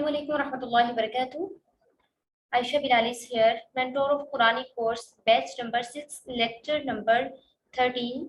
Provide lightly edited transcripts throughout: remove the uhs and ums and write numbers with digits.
Assalamu alaikum warahmatullahi wabarakatuh. Aisha Bilal is here, mentor of Quranic course, batch number 6, lecture number 13.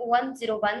101।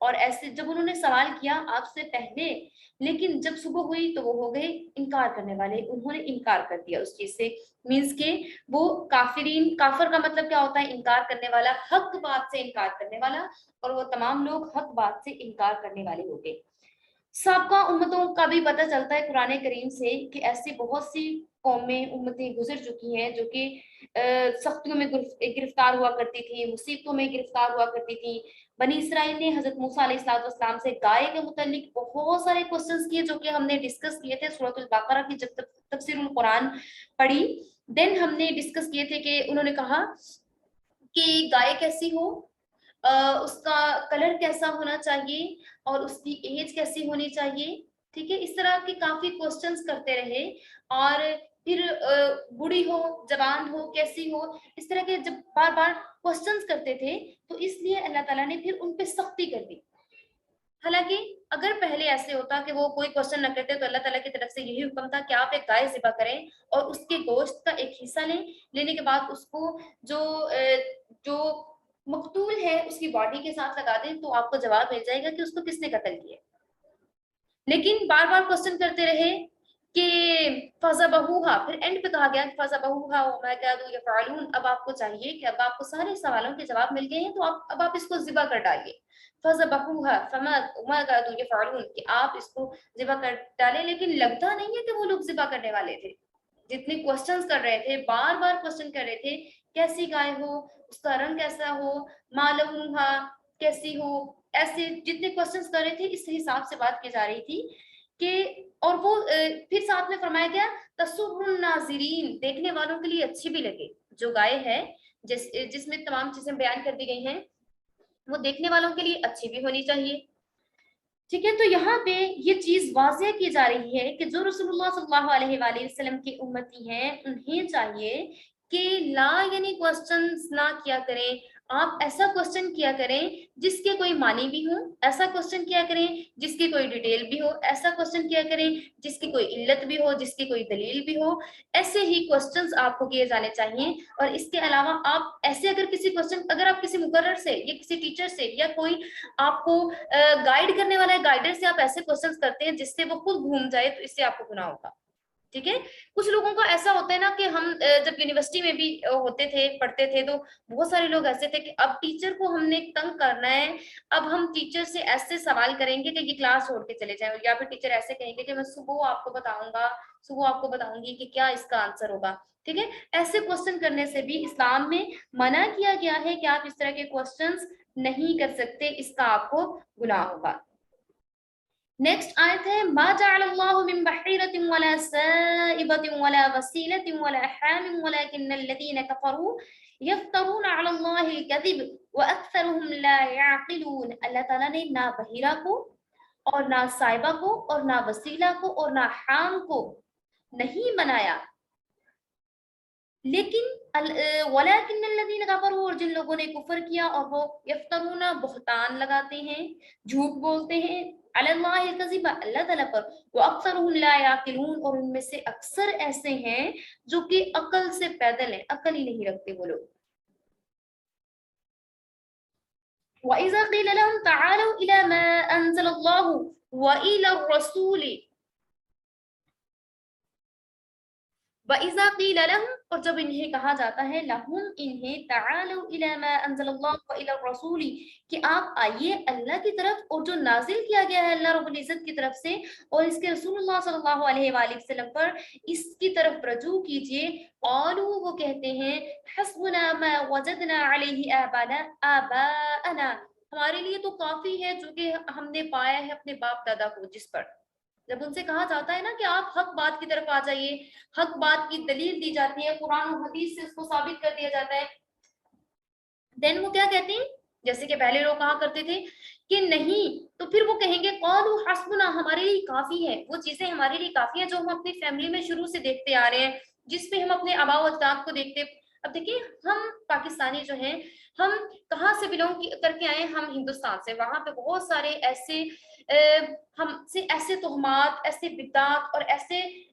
اور ایسے جب انہوں نے سوال کیا آپ سے پہلے، لیکن جب صبح ہوئی تو وہ ہو گئے انکار کرنے والے، انہوں نے انکار کر دیا اس چیز سے، مینس کہ وہ کافرین، کافر کا مطلب کیا ہوتا ہے؟ انکار کرنے والا، حق بات سے انکار کرنے والا، اور وہ تمام لوگ حق بات سے انکار کرنے والے ہو گئے۔ سابقہ امتوں کا بھی پتہ چلتا ہے قرآن کریم سے کہ ایسی بہت سی قومیں، امتیں گزر چکی ہیں جو کہ سختیوں میں گرفتار ہوا کرتی تھی، مصیبتوں میں گرفتار ہوا کرتی تھی۔ بنی اسرائیل نے حضرت موسیٰ علیہ السلام سے گائے کے متعلق بہت سارے کوسچنز کیے جو کہ ہم نے ڈسکس کیے تھے سورۃ البقرہ کی جب تفسیر القرآن پڑھی، دین ہم نے ڈسکس کیے تھے کہ انہوں نے کہا کہ گائے کیسی ہو، اس کا کلر کیسا ہونا چاہیے، اور اس کی ایج کیسی ہونی چاہیے، ٹھیک ہے، اس طرح کے کافی کوسچنز کرتے رہے۔ اور پھر بوڑھی ہو، جوان ہو، کیسی ہو، اس طرح کے جب بار بار کوسچنز کرتے تھے تو اس لیے اللہ تعالیٰ نے پھر ان پہ سختی کر دی۔ حالانکہ اگر پہلے ایسے ہوتا کہ وہ کوئی کوسچن نہ کرتے تو اللہ تعالیٰ کی طرف سے یہی حکم تھا کہ آپ ایک گائے ذبح کریں اور اس کے گوشت کا ایک حصہ لیں، لینے کے بعد اس کو جو مقتول ہے اس کی باڈی کے ساتھ لگا دیں تو آپ کو جواب مل جائے گا کہ اس کو کس نے قتل کیا۔ لیکن بار بار کوسچن کرتے رہے کہ فَذَبَحُوهَا، پھر اینڈ پہ کہا گیا کہ فَذَبَحُوهَا وَمَا كَادُوا يَفْعَلُونَ، اب آپ کو چاہیے کہ اب آپ کو سارے سوالوں کے جواب مل گئے ہیں تو اب آپ اس کو ذبح کر ڈالیے۔ فَذَبَحُوهَا وَمَا كَادُوا يَفْعَلُونَ، کہ آپ اس کو ذبح کر ڈالیں، لیکن لگتا نہیں ہے کہ وہ لوگ ذبح کرنے والے تھے۔ جتنے کوسچنز کر رہے تھے، بار بار کوسچن کر رہے تھے، کیسی گائے ہو، اس کا رنگ کیسا ہو، ما لونها کیسی ہو، ایسے جتنے کوسچنز کر رہے تھے اس حساب سے بات کی جا رہی تھی کہ، اور وہ پھر ساتھ میں فرمایا گیا تسر الناظرین، دیکھنے والوں کے لیے اچھی بھی لگے۔ جو گائے ہے جس میں تمام چیزیں بیان کر دی گئی ہیں وہ دیکھنے والوں کے لیے اچھی بھی ہونی چاہیے، ٹھیک ہے۔ تو یہاں پہ یہ چیز واضح کی جا رہی ہے کہ جو رسول اللہ صلی اللہ علیہ وآلہ وسلم کی امتی ہیں انہیں چاہیے کہ لا یعنی کوسچنز نہ کیا کریں، آپ ایسا کوسچن کیا کریں جس کے کوئی معنی بھی ہو، ایسا کوسچن کیا کریں جس کی کوئی ڈیٹیل بھی ہو، ایسا کوسچن کیا کریں جس کی کوئی علت بھی ہو، جس کی کوئی دلیل بھی ہو، ایسے ہی کوسچنز آپ کو کیے جانے چاہیے۔ اور اس کے علاوہ آپ ایسے اگر آپ کسی مقرر سے یا کسی ٹیچر سے یا کوئی آپ کو گائیڈ کرنے والا ہے، گائیڈر سے آپ ایسے کوسچنز کرتے ہیں جس سے وہ خود گھوم جائے تو اس سے آپ کو گناہ ہوگا، ٹھیک ہے۔ کچھ لوگوں کا ایسا ہوتا ہے نا کہ ہم جب یونیورسٹی میں بھی ہوتے تھے، پڑھتے تھے، تو بہت سارے لوگ ایسے تھے کہ اب ٹیچر کو ہم نے تنگ کرنا ہے، اب ہم ٹیچر سے ایسے سوال کریں گے کہ یہ کلاس چھوڑ کے چلے جائیں، یا پھر ٹیچر ایسے کہیں گے کہ میں صبح آپ کو بتاؤں گی کہ کیا اس کا آنسر ہوگا، ٹھیک ہے۔ ایسے کوسچن کرنے سے بھی اسلام میں منع کیا گیا ہے کہ آپ اس طرح کے کوسچنز نہیں کر سکتے، اس کا آپ کو گناہ ہوگا۔ نیکسٹ آیت ہے ما جعل اللہ من بحیرۃ ولا سائبۃ ولا وسیلۃ ولا حام ولكن الذین کفروا یفترون علی اللہ الکذب واکثرهم لا یعقلون۔ اللہ تعالیٰ نے نہ بحیرہ کو اور نہ سائبہ کو اور نہ وسیلہ کو اور نہ حام کو نہیں بنایا، لیکن ولیکن الذین کفروا، اور جن لوگوں نے کفر کیا اور وہ یفترون بہتان لگاتے ہیں، جھوٹ بولتے ہیں، علی اللہ الکذب اللہ تعالیٰ پر، واکثرهم لا یعقلون، اور ان میں سے اکثر ایسے ہیں جو کہ عقل سے پیدل ہیں، عقل ہی نہیں رکھتے وہ لوگ۔ وَإِذَا قِيلَ لَهُمْ تَعَالَوْا إِلَى مَا أَنزَلَ اللَّهُ وَإِلَى الرَّسُولِ وَإِذَا قِيلَ لَهُمْ، اور جب انہیں کہا جاتا ہے لَهُمْ انہیں تَعَالَوْا إِلَى مَا أَنزَلَ اللَّهُ وَإِلَى الرَّسُولِ، کہ آپ آئیے اللہ کی طرف اور جو نازل کیا گیا ہے اللہ رب العزت کی طرف سے اور اس کے رسول اللہ صلی اللہ علیہ وآلہ وسلم پر، اس کی طرف رجوع کیجئے۔ قالوا، وہ کہتے ہیں حسبنا ما وجدنا علیہ آباءنا، ہمارے لیے تو کافی ہے جو کہ ہم نے پایا ہے اپنے باپ دادا کو جس پر۔ جب ان سے کہا جاتا ہے نا کہ آپ حق بات کی طرف آ جائیے، حق بات کی دلیل دی جاتی ہے، قرآن و حدیث سے اس کو ثابت کر دیا جاتا ہے، دین وہ کیا کہتے ہیں؟ جیسے کہ پہلے لوگ کہا کرتے تھے کہ نہیں، تو پھر وہ کہیں گے قالوا حسبنا، ہمارے لیے کافی ہے، وہ چیزیں ہمارے لیے کافی ہیں جو ہم اپنی فیملی میں شروع سے دیکھتے آ رہے ہیں، جس پہ ہم اپنے آباء و اجداد کو دیکھتے۔ اب دیکھیں ہم پاکستانی جو ہیں، ہم کہاں سے بلونگ کر کے آئے؟ ہم ہندوستان سے۔ وہاں پہ بہت سارے ایسے ہم سے ایسے تہمات، ایسے بدعات اور ایسے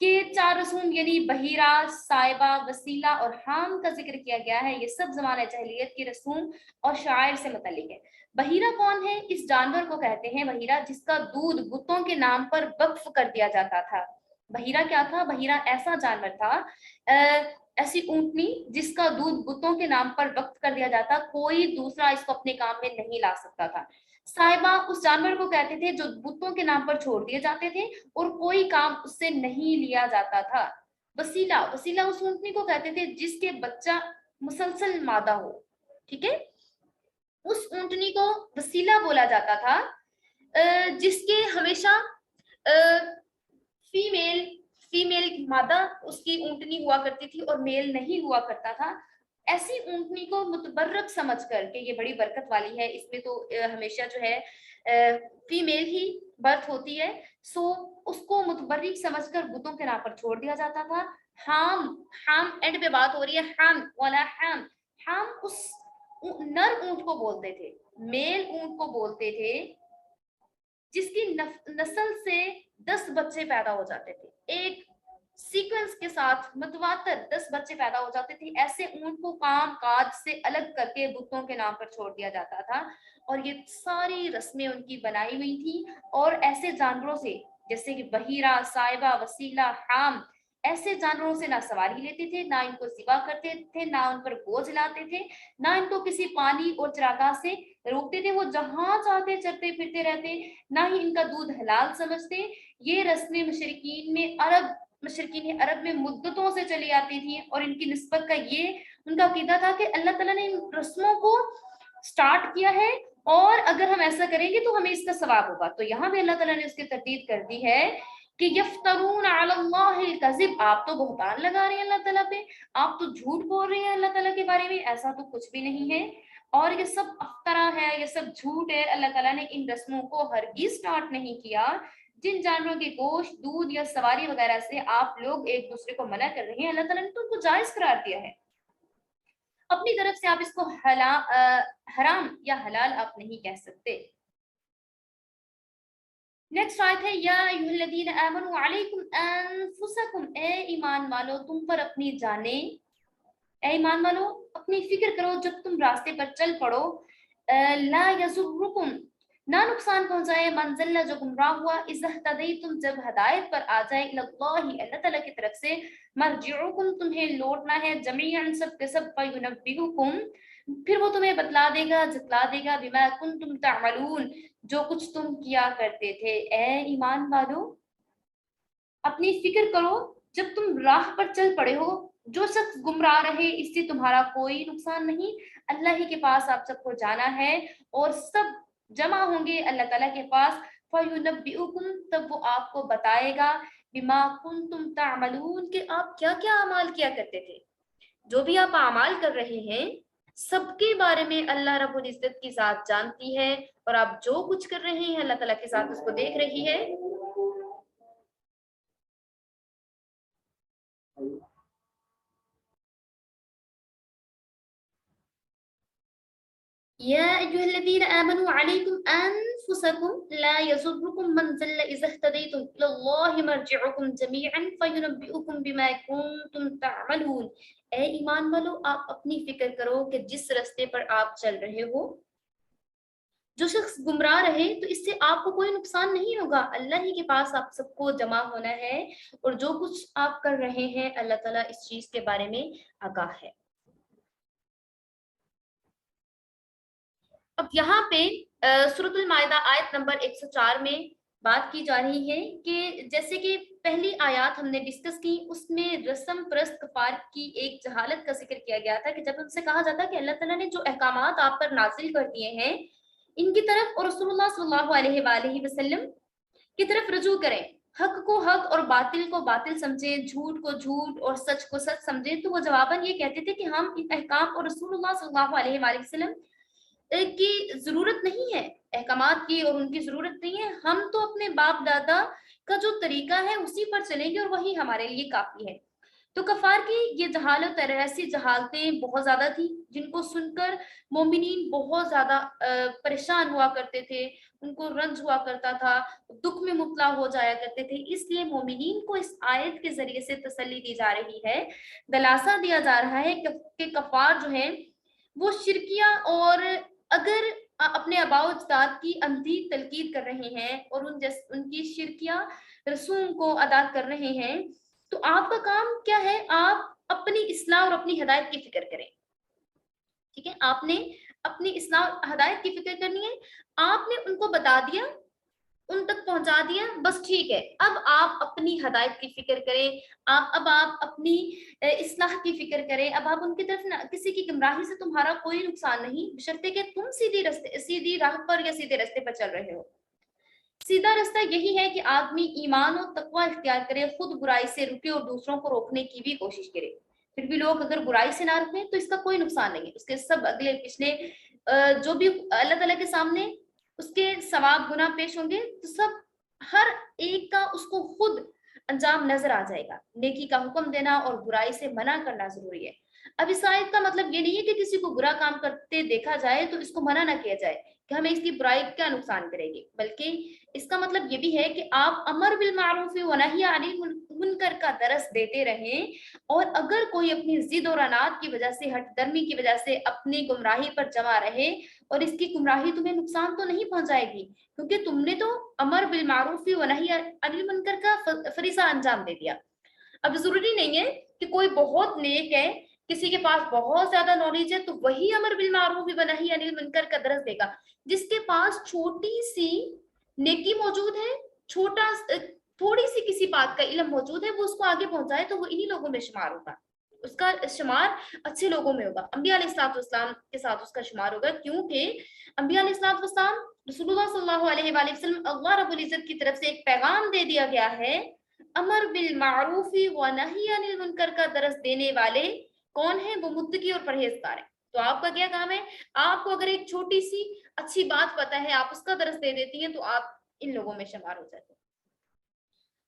کہ 4 رسوم یعنی بحیرہ، صائبہ، وسیلہ اور حام کا ذکر کیا گیا ہے، یہ سب زمانہ جاہلیت کی رسوم اور شعائر سے متعلق ہے۔ بحیرہ کون ہے؟ اس جانور کو کہتے ہیں بحیرہ جس کا دودھ بتوں کے نام پر وقف کر دیا جاتا تھا۔ بحیرہ کیا تھا؟ بحیرہ ایسا جانور تھا، ایسی اونٹنی جس کا دودھ بتوں کے نام پر وقف کر دیا جاتا، کوئی دوسرا اس کو اپنے کام میں نہیں لا سکتا تھا۔ صائبہ اس جانور کو کہتے تھے جو بتوں کے نام پر چھوڑ دیے جاتے تھے اور کوئی کام اس سے نہیں لیا جاتا تھا۔ وسیلہ، وسیلہ اس اونٹنی کو کہتے تھے جس کے بچہ مسلسل مادہ ہو، ٹھیک ہے، اس اونٹنی کو وسیلہ بولا جاتا تھا جس کے ہمیشہ فیمیل مادہ اس کی اونٹنی ہوا کرتی تھی اور میل نہیں ہوا کرتا تھا۔ ایسی اونٹنی کو متبرک سمجھ کر کہ یہ بڑی برکت والی ہے، اس میں تو ہمیشہ جو ہے فیمیل ہی برتھ ہوتی ہے، سو اس کو متبرک سمجھ کر بتوں کے نام پر چھوڑ دیا جاتا تھا۔ حام اینڈ پہ بات ہو رہی ہے، حام اس نر اونٹ کو بولتے تھے، میل اونٹ کو بولتے تھے جس کی نسل سے 10 بچے پیدا ہو جاتے تھے، ایک سیکوینس کے ساتھ متواتر 10 بچے پیدا ہو جاتے تھے۔ ایسے اونٹ کو کام کاج سے الگ کر کے بتوں کے نام پر چھوڑ دیا جاتا تھا، اور یہ ساری رسمیں ان کی بنائی ہوئی تھی۔ اور ایسے جانوروں سے جیسے کہ بحیرہ، صائبہ، وسیلہ، حام، ایسے جانوروں سے نہ سواری لیتے تھے، نہ ان کو ذبح کرتے تھے، نہ ان پر بوجھ لاتے تھے، نہ ان کو کسی پانی اور چراگاہ سے روکتے تھے، وہ جہاں چاہتے چرتے پھرتے رہتے، نہ ہی ان کا دودھ حلال سمجھتے۔ یہ رسمیں مشرکین عرب میں مدتوں سے چلی آتی تھی، اور ان کی نسبت کا یہ ان کا عقیدہ تھا کہ اللہ تعالیٰ نے ان رسموں کو سٹارٹ کیا ہے، اور اگر ہم ایسا کریں گے تو ہمیں اس کا ثواب ہوگا۔ تو یہاں بھی اللہ تعالیٰ نے اس کی تردید کر دی ہے کہ یفترون علی اللہ الکذب، آپ تو بہتان لگا رہے ہیں اللہ تعالیٰ پہ، آپ تو جھوٹ بول رہے ہیں اللہ تعالیٰ کے بارے میں، ایسا تو کچھ بھی نہیں ہے، اور یہ سب افطرا ہے، یہ سب جھوٹ ہے۔ اللہ تعالیٰ نے ان رسموں کو ہرگز سٹارٹ نہیں کیا۔ جن جانوروں کے گوشت، دودھ یا سواری وغیرہ سے آپ لوگ ایک دوسرے کو منع کر رہے ہیں، اللہ تعالیٰ نے تو ان کو جائز قرار دیا ہے، اپنی طرف سے آپ اس کو حرام یا حلال آپ نہیں کہہ سکتے۔ نیکسٹ آیت ہے یا ایھا الذین آمنوا علیکم انفسکم، اے ایمان والو تم پر اپنی جانیں، اے ایمان والو اپنی فکر کرو جب تم راستے پر چل پڑو، لا یضرکم، نہ نقصان پہنچائے، من ضل جو گمراہ ہوا، اذا اہتدیتم جب ہدایت پر آ جائے، اللہ اللہ تعالیٰ کی طرف سے، مرجعکم تمہیں لوٹنا ہے، جمیعا سب کے سب، فینبئکم پھر وہ تمہیں بتلا دے گا، جتلا دے گا، بما کنتم تعملون جو کچھ تم کیا کرتے تھے۔ اے ایمان والو اپنی فکر کرو جب تم راہ پر چل پڑے ہو، جو شخص گمراہ رہے اس سے تمہارا کوئی نقصان نہیں، اللہ ہی کے پاس آپ سب کو جانا ہے، اور سب جمع ہوں گے اللہ تعالیٰ کے پاس، فَيُنَبِّئُكُمْ تب وہ آپ کو بتائے گا، بِمَا كُنْتُمْ تَعْمَلُونَ کہ آپ کیا کیا اعمال کیا کرتے تھے، جو بھی آپ اعمال کر رہے ہیں سب کے بارے میں اللہ رب العزت کی ذات جانتی ہے، اور آپ جو کچھ کر رہے ہیں اللہ تعالیٰ کی ذات اس کو دیکھ رہی ہے۔ یا ایھا الذین آمنوا علیکم انفسکم لا یضرکم من ضل اذا اہتدیتم الی اللہ مرجعکم جمیعا فینبئکم بما کنتم تعملون۔ اے ایمان والو آپ اپنی فکر کرو کہ جس رستے پر آپ چل رہے ہو، جو شخص گمراہ رہے تو اس سے آپ کو کوئی نقصان نہیں ہوگا، اللہ ہی کے پاس آپ سب کو جمع ہونا ہے، اور جو کچھ آپ کر رہے ہیں اللہ تعالیٰ اس چیز کے بارے میں آگاہ ہے۔ اب یہاں پہ سورۃ المائدہ آیت نمبر 104 میں بات کی جا رہی ہے کہ جیسے کہ پہلی آیات ہم نے ڈسکس کی، اس میں رسم پرست کفار کی ایک جہالت کا ذکر کیا گیا تھا کہ جب ان سے کہا جاتا کہ اللہ تعالیٰ نے جو احکامات آپ پر نازل کر دیے ہیں ان کی طرف اور رسول اللہ صلی اللہ علیہ وآلہ وسلم کی طرف رجوع کریں، حق کو حق اور باطل کو باطل سمجھیں، جھوٹ کو جھوٹ اور سچ کو سچ سمجھیں، تو وہ جواباً یہ کہتے تھے کہ ہم ان احکام اور رسول اللہ صلی اللہ علیہ وآلہ وسلم کی ضرورت نہیں ہے، احکامات کی اور ان کی ضرورت نہیں ہے، ہم تو اپنے باپ دادا کا جو طریقہ ہے اسی پر چلیں گے اور وہی ہمارے لیے کافی ہے۔ تو کفار کی یہ جہالت اور ایسی جہالتیں بہت زیادہ تھی جن کو سن کر مومنین بہت زیادہ پریشان ہوا کرتے تھے، ان کو رنج ہوا کرتا تھا، دکھ میں مبتلا ہو جایا کرتے تھے۔ اس لیے مومنین کو اس آیت کے ذریعے سے تسلی دی جا رہی ہے، دلاسا دیا جا رہا ہے کہ کفار جو ہیں وہ شرکیہ اور اگر اپنے آباء و اجداد کی اندھی تلقین کر رہے ہیں اور ان کی شرکیہ رسوم کو ادا کر رہے ہیں، تو آپ کا کام کیا ہے؟ آپ اپنی اصلاح اور اپنی ہدایت کی فکر کریں، ٹھیک ہے؟ آپ نے اپنی اصلاح ہدایت کی فکر کرنی ہے، آپ نے ان کو بتا دیا، ان تک پہنچا دیا، بس ٹھیک ہے۔ اب آپ اپنی ہدایت کی فکر کریں، اب آپ اپنی اصلاح کی فکر کریں، اب آپ ان کی طرف کسی کی گمراہی سے تمہارا کوئی نقصان نہیں، بشرطے کہ تم سیدھی راہ پر یا سیدھے راستے پر چل رہے ہو۔ سیدھا راستہ یہی ہے کہ آدمی ایمان و تقوی اختیار کرے، خود برائی سے رکے اور دوسروں کو روکنے کی بھی کوشش کرے۔ پھر بھی لوگ اگر برائی سے نہ رکیں تو اس کا کوئی نقصان نہیں ہے، اس کے سب اگلے پچھلے جو بھی اللہ تعالیٰ کے سامنے اس کے ثواب گناہ پیش ہوں گے تو سب ہر ایک کا اس کو خود انجام نظر آ جائے گا۔ نیکی کا حکم دینا اور برائی سے منع کرنا ضروری ہے۔ اب اس آیت کا مطلب یہ نہیں ہے کہ کسی کو برا کام کرتے دیکھا جائے تو اس کو منع نہ کیا جائے کہ ہمیں اس کی برائی کیا نقصان کرے گی، بلکہ اس کا مطلب یہ بھی ہے کہ آپ امر بالمعروف و نہی عن المنکر کا درس دیتے رہیں، اور اگر کوئی اپنی ضد اور عناد کی وجہ سے، ہٹ درمی کی وجہ سے اپنی گمراہی پر جمع رہے اور اس کی گمراہی تمہیں نقصان تو نہیں پہنچائے گی، کیونکہ تم نے تو امر بالمعروف و نہی عن المنکر کا فریضہ انجام دے دیا۔ اب ضروری نہیں ہے کہ کوئی بہت نیک ہے، کسی کے پاس بہت زیادہ نالج ہے تو وہی امر بالمعروف و نہی عن المنکر کا درس دے گا۔ جس کے پاس چھوٹی سی نیکی موجود ہے، تھوڑی سی کسی بات کا علم موجود ہے، وہ اس کو آگے پہنچائے تو وہ انہی لوگوں میں شمار ہوگا، اس کا شمار اچھے لوگوں میں ہوگا، انبیاء علیہ الصلوۃ والسلام کے ساتھ اس کا شمار ہوگا، کیونکہ انبیاء علیہ الصلوۃ والسلام رسول اللہ صلی اللہ علیہ وآلہ وسلم اللہ رب العزت کی طرف سے ایک پیغام دے دیا گیا ہے۔ امر بالمعروف و نہی عن المنکر کا درس دینے والے کون ہیں؟ وہ متقی اور پرہیزگار ہیں۔ تو آپ کا کیا کام ہے؟ آپ کو اگر ایک چھوٹی سی اچھی بات پتہ ہے، آپ اس کا درس دے دیتی ہیں تو آپ ان لوگوں میں شمار ہو جاتے ہیں۔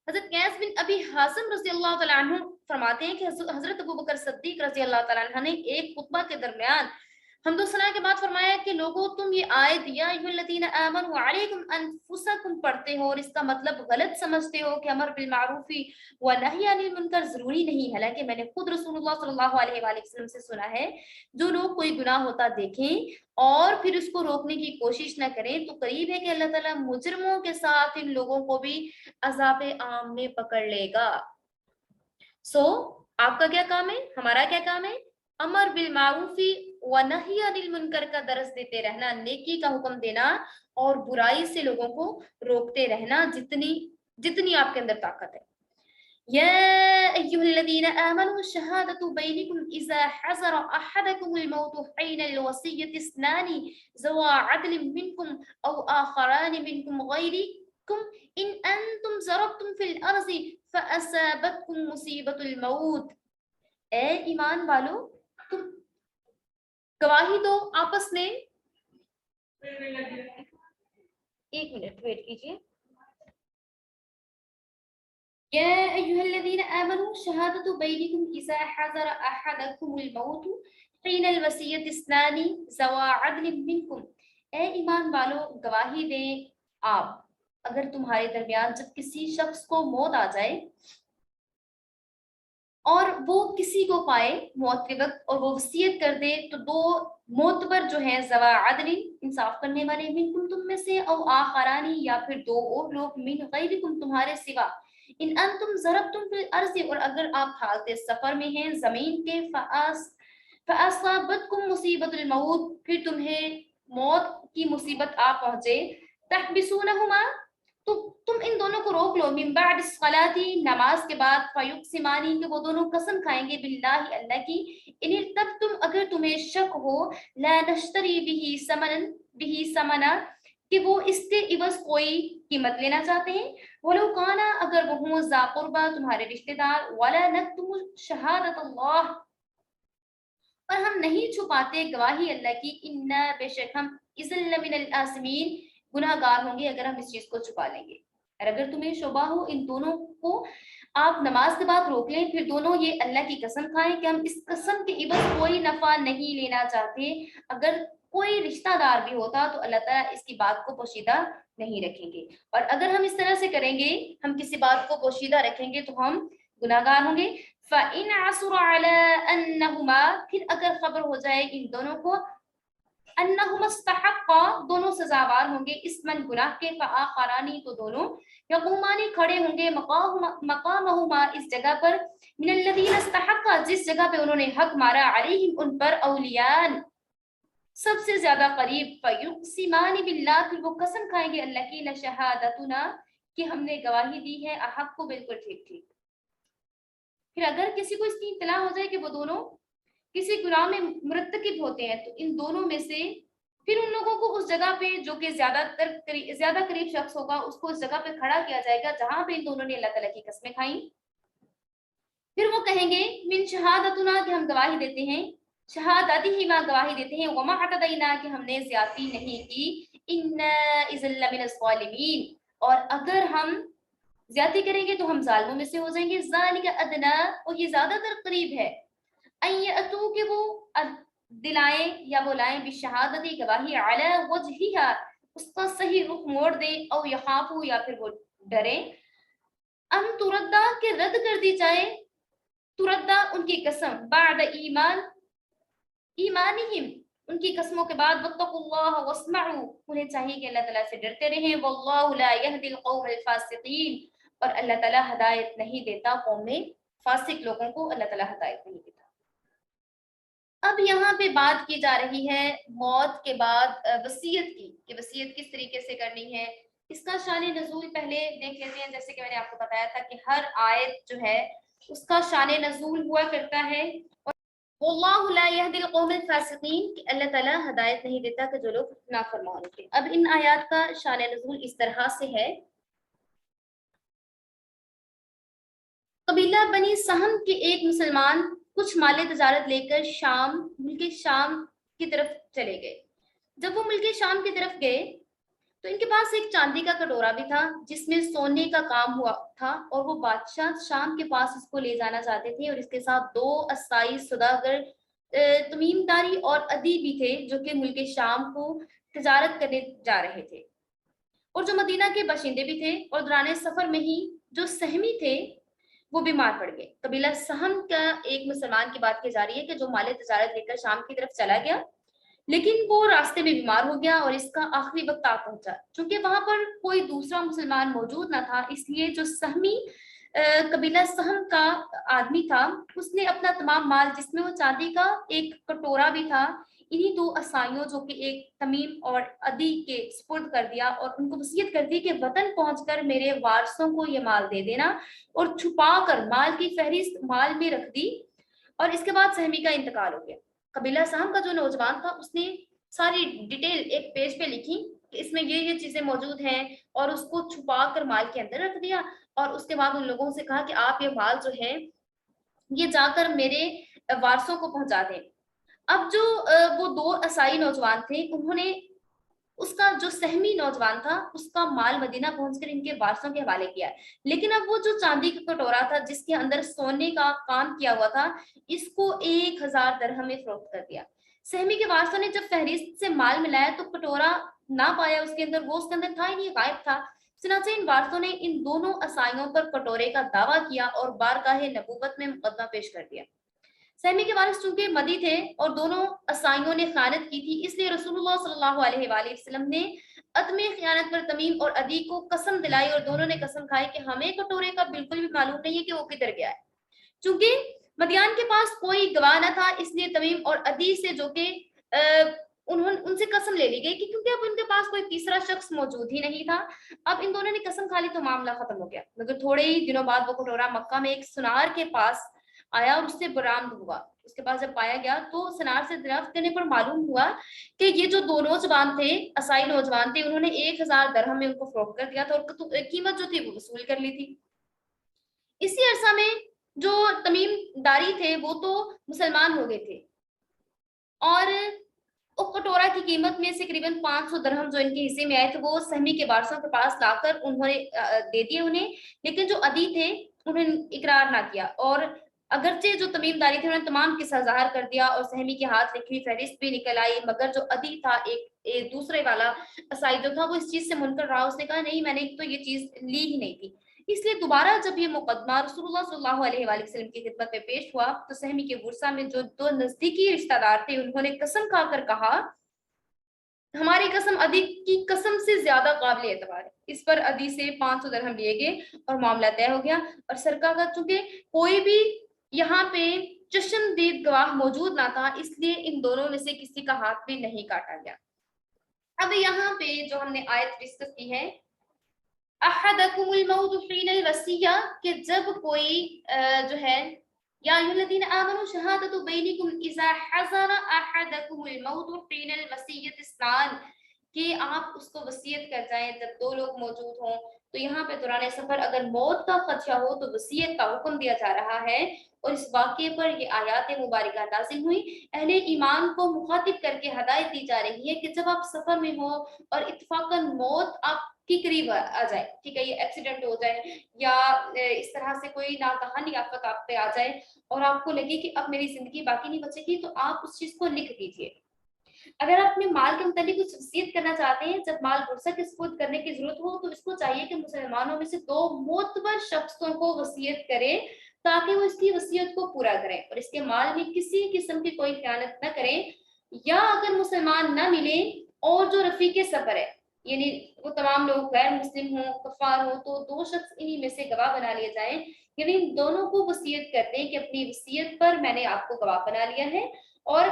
حضرت قیس بن ابی حازم رضی اللہ تعالیٰ عنہ فرماتے ہیں کہ حضرت ابوبکر صدیق رضی اللہ تعالیٰ عنہ نے ایک خطبہ کے درمیان حمد و ثنا کے بعد فرمایا کہ لوگوں تم یہ آیت یا ایھا الذین آمنوا علیکم انفسکم پڑھتے ہو اور اس کا مطلب غلط سمجھتے ہو کہ امر بالمعروف و نہی عن المنکر ضروری نہیں، حالانکہ میں نے خود رسول اللہ صلی اللہ علیہ وآلہ وسلم سے سنا ہے جو لوگ کوئی گناہ ہوتا دیکھیں اور پھر اس کو روکنے کی کوشش نہ کریں تو قریب ہے کہ اللہ تعالیٰ مجرموں کے ساتھ ان لوگوں کو بھی عذاب عام میں پکڑ لے گا۔ آپ کا کیا کام ہے؟ ہمارا کیا کام ہے؟ امر بالمعروف و نہی عن المنکر کا درس دیتے رہنا، نیکی کا حکم دینا اور برائی سے لوگوں کو روکتے رہنا جتنی آپ کے اندر طاقت ہے۔ یا ایھا الذین آمنوا شہادۃ بینکم اذا حضر احدکم الموت حین الوصیۃ اثنان ذوا عدل منکم او آخران منکم غیرکم ان انتم ضربتم فی الارض فاصابتکم مصیبۃ الموت۔ اے ایمان والو، تم گواہی دو آپس میں، ایک منٹ ویٹ کیجیے۔ یا ایھا الذین آمنوا شہادۃ بینکم اذا حضر احدکم الموت حین الوصیۃ اثنان ذوا عدل منکم۔ اے ایمان والو، گواہی دیں آپ اگر تمہارے درمیان جب کسی شخص کو موت آ جائے اور وہ کسی کو پائے موت کے وقت اور وہ وصیت کر دے تو دو معتبر جو ہیں ذوا عدل انصاف کرنے والے منکم تم میں سے، او آخرانی یا پھر دو اور لوگ من غیرکم تمہارے سوا، ان انتم ضربتم فی الارض اور اگر آپ حالت سفر میں ہیں زمین کے، فاصابتکم مصیبت الموت پھر تمہیں موت کی مصیبت آ پہنچے، تحبسونہما تو تم ان دونوں کو روک لو، من بعد الصلاۃ نماز کے بعد، فیقسمانی کہ وہ دونوں قسم کھائیں گے، باللہ اللہ کی، ان ارتبتم اگر تمہیں شک ہو، لا نشتری به ثمنا کہ وہ اس کے عوض کوئی قیمت لینا چاہتے ہیں، ولو کانا اگر وہ ہوں ذا قربا تمہارے رشتہ دار، ولا نکتم شہادت اللہ اور ہم نہیں چھپاتے گواہی اللہ کی، انا بے شک ہم اذا لمن الآثمین گناہ گار ہوں گے اگر ہم اس چیز کو چھپا لیں گے۔ اور اگر تمہیں شبہ ہو ان دونوں کو آپ نماز کے بعد روک لیں، پھر دونوں یہ اللہ کی قسم کھائیں کہ ہم اس قسم کے عوض کوئی نفع نہیں لینا چاہتے، اگر کوئی رشتہ دار بھی ہوتا تو اللہ تعالیٰ اس کی بات کو پوشیدہ نہیں رکھیں گے، اور اگر ہم اس طرح سے کریں گے، ہم کسی بات کو پوشیدہ رکھیں گے تو ہم گناہگار ہوں گے۔ فَإِنْ عَثُرَ عَلَىٰ أَنَّهُمَا، پھر اگر خبر ہو جائے ان دونوں کو، انہم استحقا، دونوں سزاوار ہوں گے، اسمن گناہ کے، فآخرانی تو دونوں، یقومانی کھڑے ہوں گے، مقامہما اس جگہ پر، من الذین استحقا جس جگہ پہ انہوں نے حق مارا، علیہم ان پر، اولیان سب سے زیادہ قریب، فیقسمان باللہ پھر وہ قسم کھائیں گے اللہ کی، لشہادتنا کہ ہم نے گواہی دی ہے حق کو بالکل ٹھیک ٹھیک۔ پھر اگر کسی کو اس کی اطلاع ہو جائے کہ وہ دونوں کسی گناہ میں مرتکب ہوتے ہیں تو ان دونوں میں سے پھر ان لوگوں کو اس جگہ پہ جو کہ زیادہ قریب شخص ہوگا اس کو اس جگہ پہ کھڑا کیا جائے گا جہاں پہ ان دونوں نے اللہ تعالیٰ کی قسمیں کھائیں۔ پھر وہ کہیں گے من شہادتنا کہ ہم گواہی دیتے ہیں، شہادتہما گواہی دیتے ہیں، وما اعتدینا کہ ہم نے زیادتی نہیں کی، انا اذا لمن الظالمین اور اگر ہم زیادتی کریں گے تو ہم ظالموں میں سے ہو جائیں گے، ذالک ادنا اور یہ زیادہ تر قریب ہے، ان یاتوا کہ وہ دلائیں یا وہ لائیں بشہادتی گواہی علی وجہہا اس کا صحیح رخ موڑ دیں، او یخافوا یا پھر وہ ڈریں، ان تردہ کہ رد کر دی جائے، تردہ ان کی قسم، بعد ایمانہم ان کی قسموں کے بعد، واتقوا اللہ واسمعوا انہیں چاہیے کہ اللہ تعالیٰ سے ڈرتے رہیں، واللہ لا یہدی القوم الفاسقین اور اللہ تعالیٰ ہدایت نہیں دیتا قوم فاسق لوگوں کو، اللہ تعالیٰ ہدایت نہیں دیتا۔ اب یہاں پہ بات کی جا رہی ہے موت کے بعد وصیت کی، کہ وصیت کس طریقے سے کرنی ہے۔ اس کا شان نزول پہلے دیکھ لیتے ہیں، جیسے کہ میں نے آپ کو بتایا تھا کہ ہر آیت جو ہے اس کا شان نزول ہوا کرتا ہے، واللہ لا یہدی القوم الفاسقین کہ اللہ تعالیٰ ہدایت نہیں دیتا کہ جو لوگ نافرمان ہوتے۔ اب ان آیات کا شان نزول اس طرح سے ہے، قبیلہ بنی سہم کے ایک مسلمان کچھ مال تجارت لے کر ملک شام کی طرف چلے گئے۔ جب وہ ملک شام کی طرف گئے تو ان کے پاس ایک چاندی کا کٹورا بھی تھا جس میں سونے کا کام ہوا تھا، اور وہ بادشاہ شام کے پاس اس کو لے جانا چاہتے تھے، اور اس کے ساتھ 2 اسائی سوداگر تمیم داری اور عدی بھی تھے جو کہ ملک شام کو تجارت کرنے جا رہے تھے، اور جو مدینہ کے باشندے بھی تھے، اور دوران سفر میں ہی جو سہمی تھے وہ بیمار پڑ گئے۔ قبیلہ سہم کا ایک مسلمان کی بات کی جا رہی ہے کہ جو مال تجارت لے کر شام کی طرف چلا گیا، لیکن وہ راستے میں بیمار ہو گیا اور اس کا آخری وقت آ پہنچا، چونکہ وہاں پر کوئی دوسرا مسلمان موجود نہ تھا، اس لیے جو سہمی قبیلہ سہم کا آدمی تھا اس نے اپنا تمام مال جس میں وہ چاندی کا ایک کٹورا بھی تھا انہی 2 اسائیوں جو کہ ایک تمیم اور عدی کے سپرد کر دیا، اور ان کو وصیت کر دی کہ وطن پہنچ کر میرے وارثوں کو یہ مال دے دینا، اور چھپا کر مال کی فہرست مال میں رکھ دی، اور اس کے بعد سہمی کا انتقال ہو گیا۔ قبیلہ سہم کا جو نوجوان تھا اس نے ساری ڈیٹیل ایک پیج پہ لکھی کہ اس میں یہ چیزیں موجود ہیں، اور اس کو چھپا کر مال کے اندر رکھ دیا، اور اس کے بعد ان لوگوں سے کہا کہ آپ یہ مال جو ہے یہ جا کر میرے وارثوں کو پہنچا دیں۔ اب جو وہ 2 عیسائی نوجوان تھے انہوں نے اس کا جو سہمی نوجوان تھا اس کا مال مدینہ پہنچ کر ان کے وارثوں کے حوالے کیا، لیکن اب وہ جو چاندی کا کٹورا تھا جس کے اندر سونے کا کام کیا ہوا تھا اس کو 1000 درہم میں فروخت کر دیا۔ سہمی کے وارثوں نے جب فہرست سے مال ملایا تو کٹورا نہ پایا اس کے اندر، وہ اس کے اندر تھا ہی نہیں، غائب تھا۔ چنانچہ ان وارثوں نے ان دونوں عیسائیوں پر کٹورے کا دعویٰ کیا اور بارگاہ نبوت میں مقدمہ پیش کر دیا۔ سہمی کے وارث چونکہ مدی تھے اور دونوں عیسائیوں نے خیانت کی تھی، اس لیے رسول اللہ صلی اللہ علیہ وآلہ وسلم نے عدم خیانت پر تمیم اور عدی کو قسم دلائی، اور دونوں نے قسم کھائی کہ ہمیں کٹورے کا بالکل بھی معلوم نہیں ہے کہ وہ کدھر گیا ہے۔ چونکہ مدیان کے پاس کوئی گواہ نہ تھا اس لیے تمیم اور عدی سے جو کہ ان سے قسم لے لی گئی کہ کیونکہ اب ان کے پاس کوئی تیسرا شخص موجود ہی نہیں تھا، اب ان دونوں نے قسم کھا لی تو معاملہ ختم ہو گیا۔ مگر تھوڑے ہی دنوں بعد وہ کٹورا مکہ میں ایک سنار کے پاس آیا اور اس سے برآمد ہوا۔ اس کے پاس جب پایا گیا تو سنار سے دریافت کرنے پر معلوم ہوا کہ یہ جو 2 نوجوان تھے، عیسائی نوجوان تھے، انہوں نے 1000 درہم میں ان کو فروخت کر دیا تھا اور قیمت جو تھی وہ وصول کر لی تھی۔ اسی عرصہ میں جو تمیم داری تھے وہ تو مسلمان ہو گئے تھے، اور کٹورا کی قیمت میں سے قریباً 500 درہم جو ان کے حصے میں آئے تھے وہ سہمی کے وارثوں کے پاس لا کر انہوں نے دے دیے انہیں، لیکن جو عدی تھے انہوں نے اقرار نہ کیا، اور اگرچہ جو تمیمداری تھے انہوں نے تمام قصہ ظاہر کر دیا اور سہمی کے ہاتھ لکھی ہوئی فہرست بھی نکل آئی، مگر جو عدی تھا ایک دوسرے والا عیسائی جو تھا وہ اس چیز سے منکر رہا، اس نے کہا نہیں میں نے تو یہ چیز لی ہی نہیں تھی۔ اس لیے دوبارہ جب یہ مقدمہ رسول اللہ صلی اللہ علیہ وآلہ وسلم کی خدمت میں پیش ہوا تو سہمی کے ورثہ میں جو دو نزدیکی رشتہ دار تھے انہوں نے قسم کھا کر کہا ہماری قسم عدی کی قسم سے زیادہ قابل اعتبار ہے۔ اس پر عدی سے 500 درہم لیے گئے اور معاملہ طے ہو گیا، اور سرکار کا چونکہ کوئی بھی یہاں پہ چشمدید گواہ موجود نہ تھا اس لیے ان دونوں میں سے کسی کا ہاتھ بھی نہیں کاٹا گیا۔ اب یہاں پہ جو ہم نے آیت ڈسکس کی ہے احدکم الموت حین الوصیہ، کہ جب کوئی جو ہے یا ایھا الذین آمنوا شہادۃ بینکم اذا حضر احدکم الموت حین الوصیۃ اثنان، کہ آپ اس کو وصیت کر جائیں جب دو لوگ موجود ہوں۔ تو یہاں پہ دوران سفر اگر موت کا خدشہ ہو تو وصیت کا حکم دیا جا رہا ہے، اور اس واقعے پر یہ آیات مبارکہ نازل ہوئی۔ اہل ایمان کو مخاطب کر کے ہدایت دی جا رہی ہے کہ جب آپ سفر میں ہو اور اتفاقاً موت آپ کی قریب آ جائے، ٹھیک ہے، یہ ایکسیڈنٹ ہو جائے یا اس طرح سے کوئی ناگہانی آفت آپ پہ آ جائے اور آپ کو لگے کہ اب میری زندگی باقی نہیں بچے گی، تو آپ اس چیز کو لکھ دیجئے۔ اگر آپ اپنے مال کے متعلق کچھ وصیت کرنا چاہتے ہیں، جب مال ورثہ کے سپرد کرنے کی ضرورت ہو تو اس کو چاہیے کہ مسلمانوں میں سے 2 معتبر شخصوں کو وصیت کرے تاکہ وہ اس کی وصیت کو پورا کریں اور اس کے مال میں کسی قسم کی کوئی خیانت نہ کریں، یا اگر مسلمان نہ ملیں اور جو رفیق سفر ہے یعنی وہ تمام لوگ غیر مسلم ہوں، کفار ہوں، تو 2 شخص انہی میں سے گواہ بنا لیے جائیں، یعنی ان دونوں کو وصیت کر دیں کہ اپنی وصیت پر میں نے آپ کو گواہ بنا لیا ہے، اور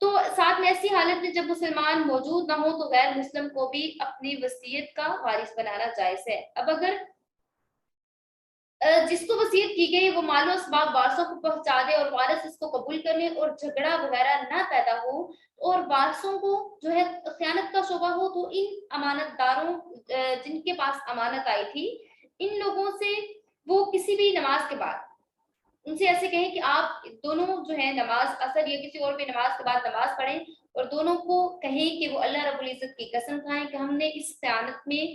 تو ساتھ میں ایسی حالت میں جب مسلمان موجود نہ ہو تو غیر مسلم کو بھی اپنی وصیت کا وارث بنانا جائز ہے۔ اب اگر جس کو وصیت کی گئی وہ مال و اسباب وارثوں کو پہنچا دے اور وارث اس کو قبول کر لے اور جھگڑا وغیرہ نہ پیدا ہو اور وارثوں کو جو ہے خیانت کا شبہ ہو، تو ان امانت داروں جن کے پاس امانت آئی تھی ان لوگوں سے وہ کسی بھی نماز کے بعد ان سے ایسے کہیں کہ آپ دونوں جو ہے نماز اثر یا کسی اور بھی نماز کے بعد نماز پڑھیں اور دونوں کو کہیں کہ وہ اللہ رب العزت کی قسم کھائیں کہ ہم نے اس خیانت میں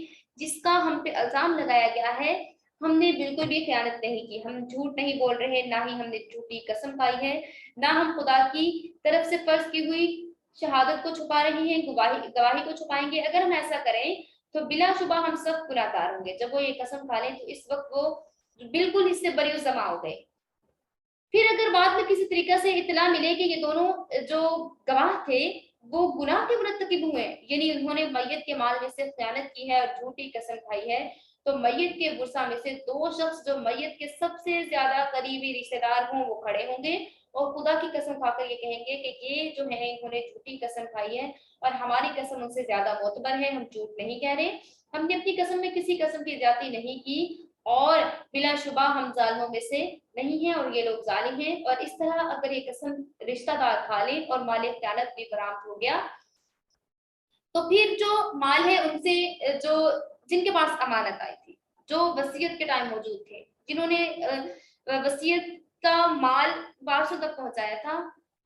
جس کا ہم پہ الزام لگایا گیا ہے ہم نے بالکل بھی خیانت نہیں کی، ہم جھوٹ نہیں بول رہے، نہ ہی ہم نے جھوٹی قسم کھائی ہے، نہ ہم خدا کی طرف سے فرض کی ہوئی شہادت کو چھپا رہے ہیں، گواہی کو چھپائیں گے۔ اگر ہم ایسا کریں تو بلا شبہ ہم سب گناہ گار ہوں گے۔ جب وہ یہ قسم کھا لیں تو اس وقت وہ بالکل اس سے بری الزما ہو گئے۔ پھر اگر بعد میں کسی طریقے سے اطلاع ملے کہ یہ دونوں جو گواہ تھے وہ گناہ کے مرتکب ہوئے ہیں، یعنی انہوں نے میت کے مال میں سے خیانت کی ہے اور جھوٹی قسم کھائی ہے، تو میت کے ورثہ میں سے 2 شخص جو میت کے سب سے زیادہ قریبی رشتہ دار ہوں وہ کھڑے ہوں گے اور خدا کی قسم کھا کر یہ کہیں گے کہ یہ جو ہے انہوں نے جھوٹی قسم کھائی ہے اور ہماری قسم ان سے زیادہ معتبر ہے، ہم جھوٹ نہیں کہہ رہے، ہم نے اپنی قسم میں کسی قسم کی زیادتی نہیں کی اور بلا شبہ ہم ظالموں میں سے نہیں ہیں اور یہ لوگ ظالم ہیں۔ اور اس طرح اگر یہ قسم رشتہ دار کھا لیں اور مال خیانت بھی برآمد ہو گیا تو پھر جو مال ہے ان سے جو جن کے پاس امانت آئی تھی، جو وصیت کے ٹائم موجود تھے، جنہوں نے وصیت کا مال وارثوں تک پہنچایا تھا،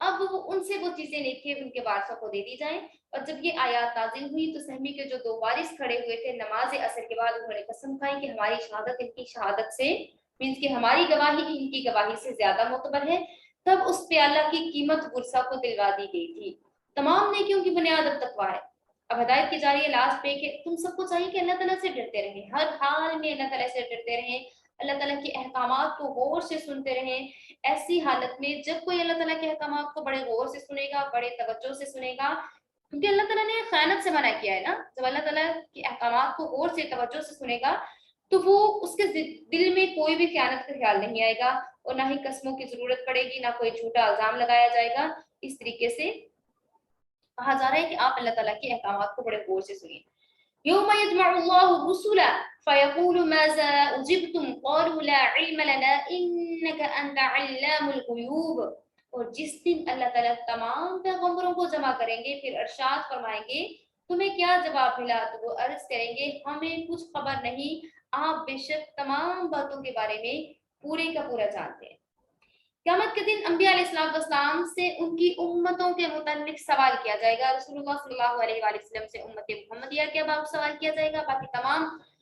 اب ان سے وہ چیزیں نہیں تھیں ان کے وارثوں کو دے دی جائیں۔ اور جب یہ آیات نازل ہوئی تو سہمی کے جو 2 وارث کھڑے ہوئے تھے نماز عصر کے بعد انہوں نے قسم کھائی کہ ہماری شہادت ان کی شہادت سے مینس کہ ہماری گواہی ان کی گواہی سے زیادہ معتبر ہے، تب اس پہ اللہ کی قیمت ورثہ کو دلوا دی گئی تھی۔ تمام نیکیوں کی بنیاد اب تقویٰ ہے۔ اب ہدایت کی جا رہی ہے لاسٹ پہ کہ تم سب کو چاہیے کہ اللہ تعالیٰ سے ڈرتے رہیں، ہر حال میں اللہ تعالیٰ سے ڈرتے رہیں، اللہ تعالیٰ کے احکامات کو غور سے سنتے رہیں۔ ایسی حالت میں جب کوئی اللہ تعالیٰ کے احکامات کو بڑے غور سے سنے گا، بڑے توجہ سے سنے گا، کیونکہ اللہ تعالیٰ نے خیانت سے منع کیا ہے نا، جب اللہ تعالیٰ کے احکامات کو غور سے توجہ سے سنے گا تو وہ اس کے دل میں کوئی بھی خیانت کا خیال نہیں آئے گا اور نہ ہی قسموں کی ضرورت پڑے گی، نہ کوئی جھوٹا الزام لگایا جائے گا۔ اس طریقے سے کہا جا رہا ہے کہ آپ اللہ تعالیٰ کے احکامات کو بڑے غور سے سنیں۔ یوم یجمع اللہ الرسل فیقول ماذا اجبتم قالوا لا علم لنا انک انت علام الغیوب، اور جس دن اللہ تعالیٰ تمام پیغمبروں کو جمع کریں گے پھر ارشاد فرمائیں گے تمہیں کیا جواب ملا، تو وہ عرض کریں گے ہمیں کچھ خبر نہیں، آپ بے شک تمام باتوں کے بارے میں پورے کا پورا جانتے ہیں۔ قیامت کے دن انبیاء علیہ السلام سے ان کی امتوں کے متعلق سوال کیا جائے گا، رسول اللہ صلی اللہ علیہ وآلہ وسلم سے امت محمدیہ کے باب سوال کیا جائے گا، باقی تمام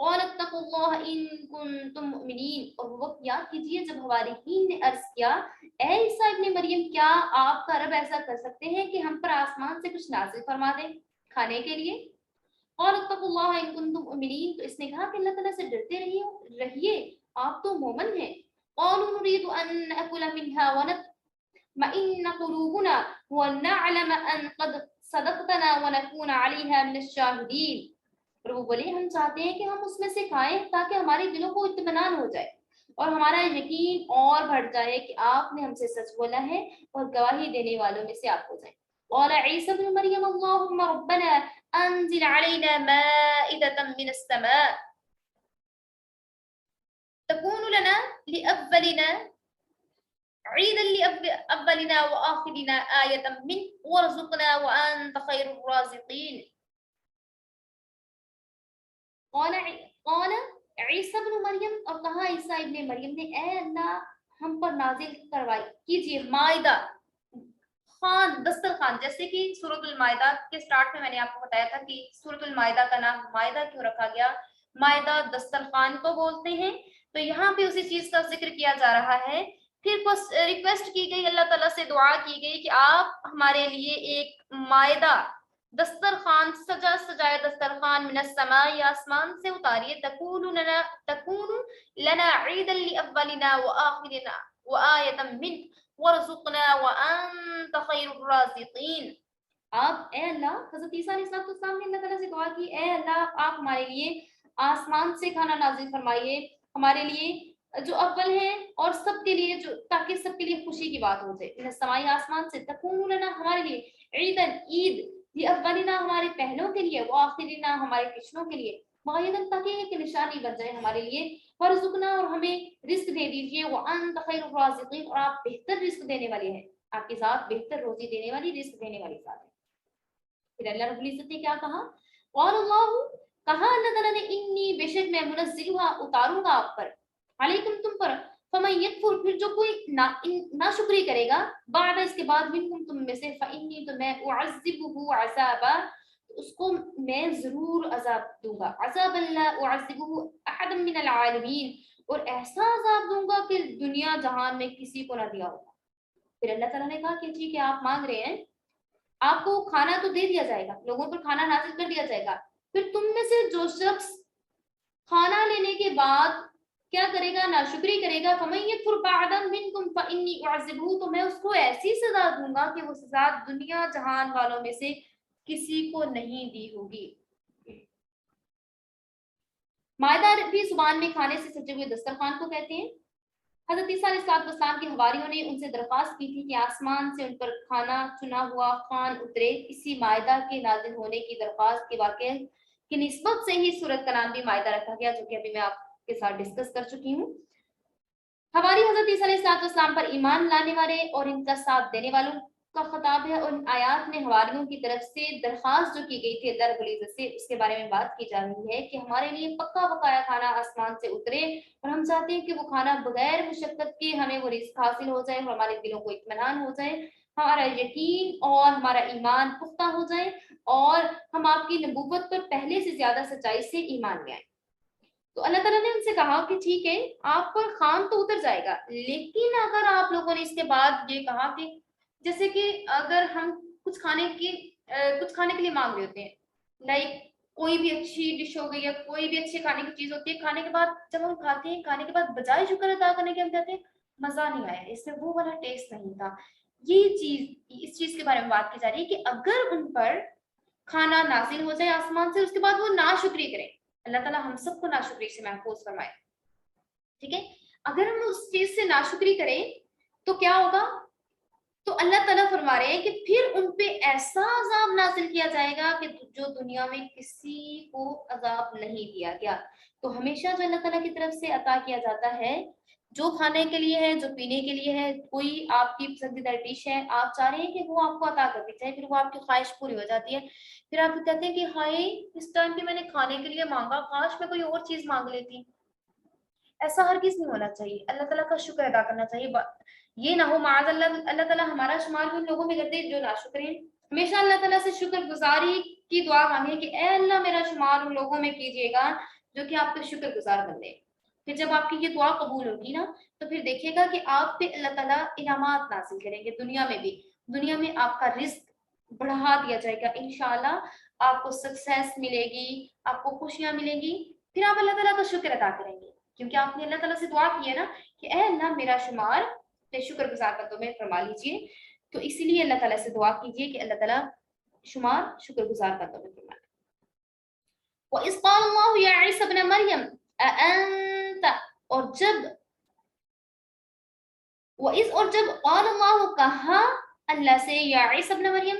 قال اتقوا اللہ ان کنتم مؤمنین، اور وہ وقت یاد کیجیے جب حواریین نے عرض کیا اے عیسیٰ ابن مریم کیا آپ کا رب ایسا کر سکتے ہیں کہ ہم پر آسمان سے کچھ نازل فرما دیں کھانے کے لیے؟ قال اتقوا اللہ ان کنتم مؤمنین، تو اس نے کہا کہ اللہ تعالیٰ سے ڈرتے رہیے آپ تو مومن ہیں۔ قالوا نريد ان ناكل منها ونطمئن قلوبنا ونعلم ان قد صدقتنا ونكون عليها من الشاهدين، اور وہ بولے ہم چاہتے ہیں کہ ہم اس میں سے کھائیں تاکہ ہمارے دلوں کو اطمینان ہو جائے اور ہمارا یقین اور بڑھ جائے کہ آپ نے ہم سے سچ بولا ہے اور گواہی دینے والوں میں سے آپ ہو جائیں۔ قال عيسى ابن مريم اللهم ربنا انزل علينا مائدة من السماء تكون لنا لأولنا عيدا لأولنا وآخرنا آية منك وارزقنا وأنت خير الرازقين۔ قال عیسیٰ ابن مریم، اور کہا عیسیٰ ابن مریم نے اے اللہ ہم پر نازل کروائی کیجیے مائدہ، خان دسترخوان، جیسے کہ سورۃ المائدہ کے سٹارٹ میں نے آپ کو بتایا تھا کہ سورۃ المائدہ کا نام مائدہ کیوں رکھا گیا، مائدہ دسترخوان کو بولتے ہیں، تو یہاں پہ اسی چیز کا ذکر کیا جا رہا ہے۔ پھر ریکویسٹ کی گئی، اللہ تعالیٰ سے دعا کی گئی کہ آپ ہمارے لیے ایک مائدہ دسترخوان، سجا سجایا دسترخوان من السماء، آسمان سے اتاریے، تکون لنا عیدا لأولنا وآخرنا وآیۃ منک وارزقنا وانت خیر الرازقین۔ آپ اے اللہ، حضرت عیسیٰ علیہ السلام نے اللہ تعالیٰ سے دعا کی اے اللہ آپ ہمارے لیے آسمان سے کھانا نازل فرمائیے ہمارے لیے جو اول ہے اور سب کے لیے، جو تاکہ سب کے لیے خوشی کی بات ہو جائے، من السماء آسمان سے، تکون لنا ہمارے لیے، عیدن عید، یہ اولنا ہمارے پہلوں کے لیے، وآخرنا ہمارے پچھلوں کے لیے، معیدن تاکہ ایک نشانی بن جائے ہمارے لیے، ورزقنا اور ہمیں رزق دے دیجیے، وانت خیر الرازقین اور آپ بہتر رزق دینے والے ہیں، آپ کے ساتھ بہتر روزی دینے والی، رزق دینے والی ذات ہے۔ پھر اللہ رب العزت نے کیا کہا، قال اللہ، کہا اللہ تعالیٰ نے انی بے شک میں منزلھا اتاروں گا آپ پر، علیکم تم پر، فمن یکفر پھر جو کوئی ناشکری کرے گا، بعد اس کے بعد منکم تم میں سے، فانی تو میں اعذبہ عذابا اس کو میں ضرور عذاب دوں گا، عذاب اللہ اعذبہ احد من العالمین اور ایسا عذاب دوں گا کہ دنیا جہان میں کسی کو نہ دیا ہوگا۔ پھر اللہ تعالیٰ نے کہا کہ ٹھیک ہے آپ مانگ رہے ہیں، آپ کو کھانا تو دے دیا جائے گا، لوگوں پر کھانا نازل کر دیا جائے گا، پھر تم میں سے جو شخص کھانا لینے کے بعد کیا کرے گا، ناشکری کرے گا، فمن یکفر بعد منکم فانی اعذبہ تو میں اس کو ایسی سزا دوں گا کہ وہ سزا دنیا جہان والوں میں سے کسی کو نہیں دی ہوگی۔ مائدہ عربی زبان میں کھانے سے سجے ہوئے دسترخوان کو کہتے ہیں۔ حضرت عیسیٰ علیہ السلام کے حواریوں نے ان سے درخواست کی تھی کہ آسمان سے ان پر کھانا چنا ہوا خوان اترے، اسی مائدہ کے نازل ہونے کی درخواست کے واقعے کی نسبت سے ہی سورت کا نام بھی مائدہ رکھا گیا، جو کہ ابھی میں آپ کے ساتھ ڈسکس کر چکی ہوں۔ ہماری حضرت عیسیٰ علیہ السلام پر ایمان لانے والے اور ان کا ساتھ دینے والوں کا خطاب ہے، اور ان آیات میں حواریوں کی طرف سے درخواست جو کی گئی تھی اللہ رب العزت سے، اس کے بارے میں بات کی جا رہی ہے کہ ہمارے لیے پکا پکایا کھانا آسمان سے اترے، اور ہم چاہتے ہیں کہ وہ کھانا بغیر مشقت کے ہمیں وہ رزق حاصل ہو جائے اور ہمارے دلوں کو اطمینان ہو جائے، ہمارا یقین اور ہمارا ایمان پختہ ہو جائے، اور ہم آپ کی نبوت پر پہلے سے زیادہ سچائی سے ایمان میں آئیں۔ تو اللہ تعالیٰ نے ان سے کہا کہ ٹھیک ہے آپ پر خوان تو اتر جائے گا، لیکن اگر آپ لوگوں نے اس کے بعد یہ کہا کہ جیسے کہ اگر ہم کچھ کھانے کے لیے مانگ رہے ہوتے ہیں، لائک کوئی بھی اچھی ڈش ہو گئی یا کوئی بھی اچھے کھانے کی چیز ہوتی ہے، کھانے کے بعد جب ہم کھاتے ہیں، کھانے کے بعد بجائے شکر ادا کرنے کے ہم کہتے ہیں مزہ نہیں آیا، اس میں وہ والا ٹیسٹ نہیں تھا، اس چیز کے بارے میں بات کی جا رہی ہے کہ اگر ان پر کھانا نازل ہو جائے آسمان سے، اس کے بعد وہ ناشکری کریں، اللہ تعالیٰ ہم سب کو ناشکری سے محفوظ فرمائے، ٹھیک ہے، اگر ہم اس چیز سے ناشکری کریں تو کیا ہوگا، تو اللہ تعالیٰ فرما رہے ہیں کہ پھر ان پہ ایسا عذاب نازل کیا جائے گا کہ جو دنیا میں کسی کو عذاب نہیں دیا گیا۔ تو ہمیشہ جو اللہ تعالیٰ کی طرف سے عطا کیا جاتا ہے، جو کھانے کے لیے ہے، جو پینے کے لیے ہے، کوئی آپ کی پسندیدہ ڈش ہے، آپ چاہ رہے ہیں کہ وہ آپ کو عطا کر دی جائے، پھر وہ آپ کی خواہش پوری ہو جاتی ہے، پھر آپ کہتے ہیں کہ ہائے اس ٹائم پہ میں نے کھانے کے لیے مانگا، کاش میں کوئی اور چیز مانگ لیتی۔ ایسا ہرگز نہیں ہونا چاہیے، اللہ تعالیٰ کا شکر ادا کرنا چاہیے، یہ نہ ہو معاذ اللہ اللہ تعالیٰ ہمارا شمار بھی ان لوگوں میں کرتے جو ناشکر ہیں۔ ہمیشہ اللہ تعالیٰ سے شکر گزاری کی دعا مانگے کہ اے اللہ میرا شمار ان لوگوں میں کیجیے گا جو کہ آپ کے شکر گزار بندے. پھر جب آپ کی یہ دعا قبول ہوگی نا تو پھر دیکھیے گا کہ آپ پہ اللہ تعالیٰ انعامات نازل کریں گے دنیا میں بھی. دنیا میں آپ کا رزق بڑھا دیا جائے گا انشاءاللہ. آپ کو سکسیس ملے گی, آپ کو خوشیاں ملیں گی. پھر آپ اللہ تعالیٰ کا شکر ادا کریں گے کیونکہ آپ نے اللہ تعالیٰ سے دعا کی ہے نا کہ اے اللہ میرا شمار شکر گزار بندوں میں فرما لیجیے. تو اسی لیے اللہ تعالیٰ سے دعا کیجیے کہ اللہ تعالیٰ شمار شکر گزار بندوں میں فرما لے. وَإِذْ قَالَ اللَّهُ يَا عِيسَى ابْنَ مَرْيَمَ أَأَنْتَ, اور جب قال اللہ کہا اللہ سے یا عیسی ابن مریم,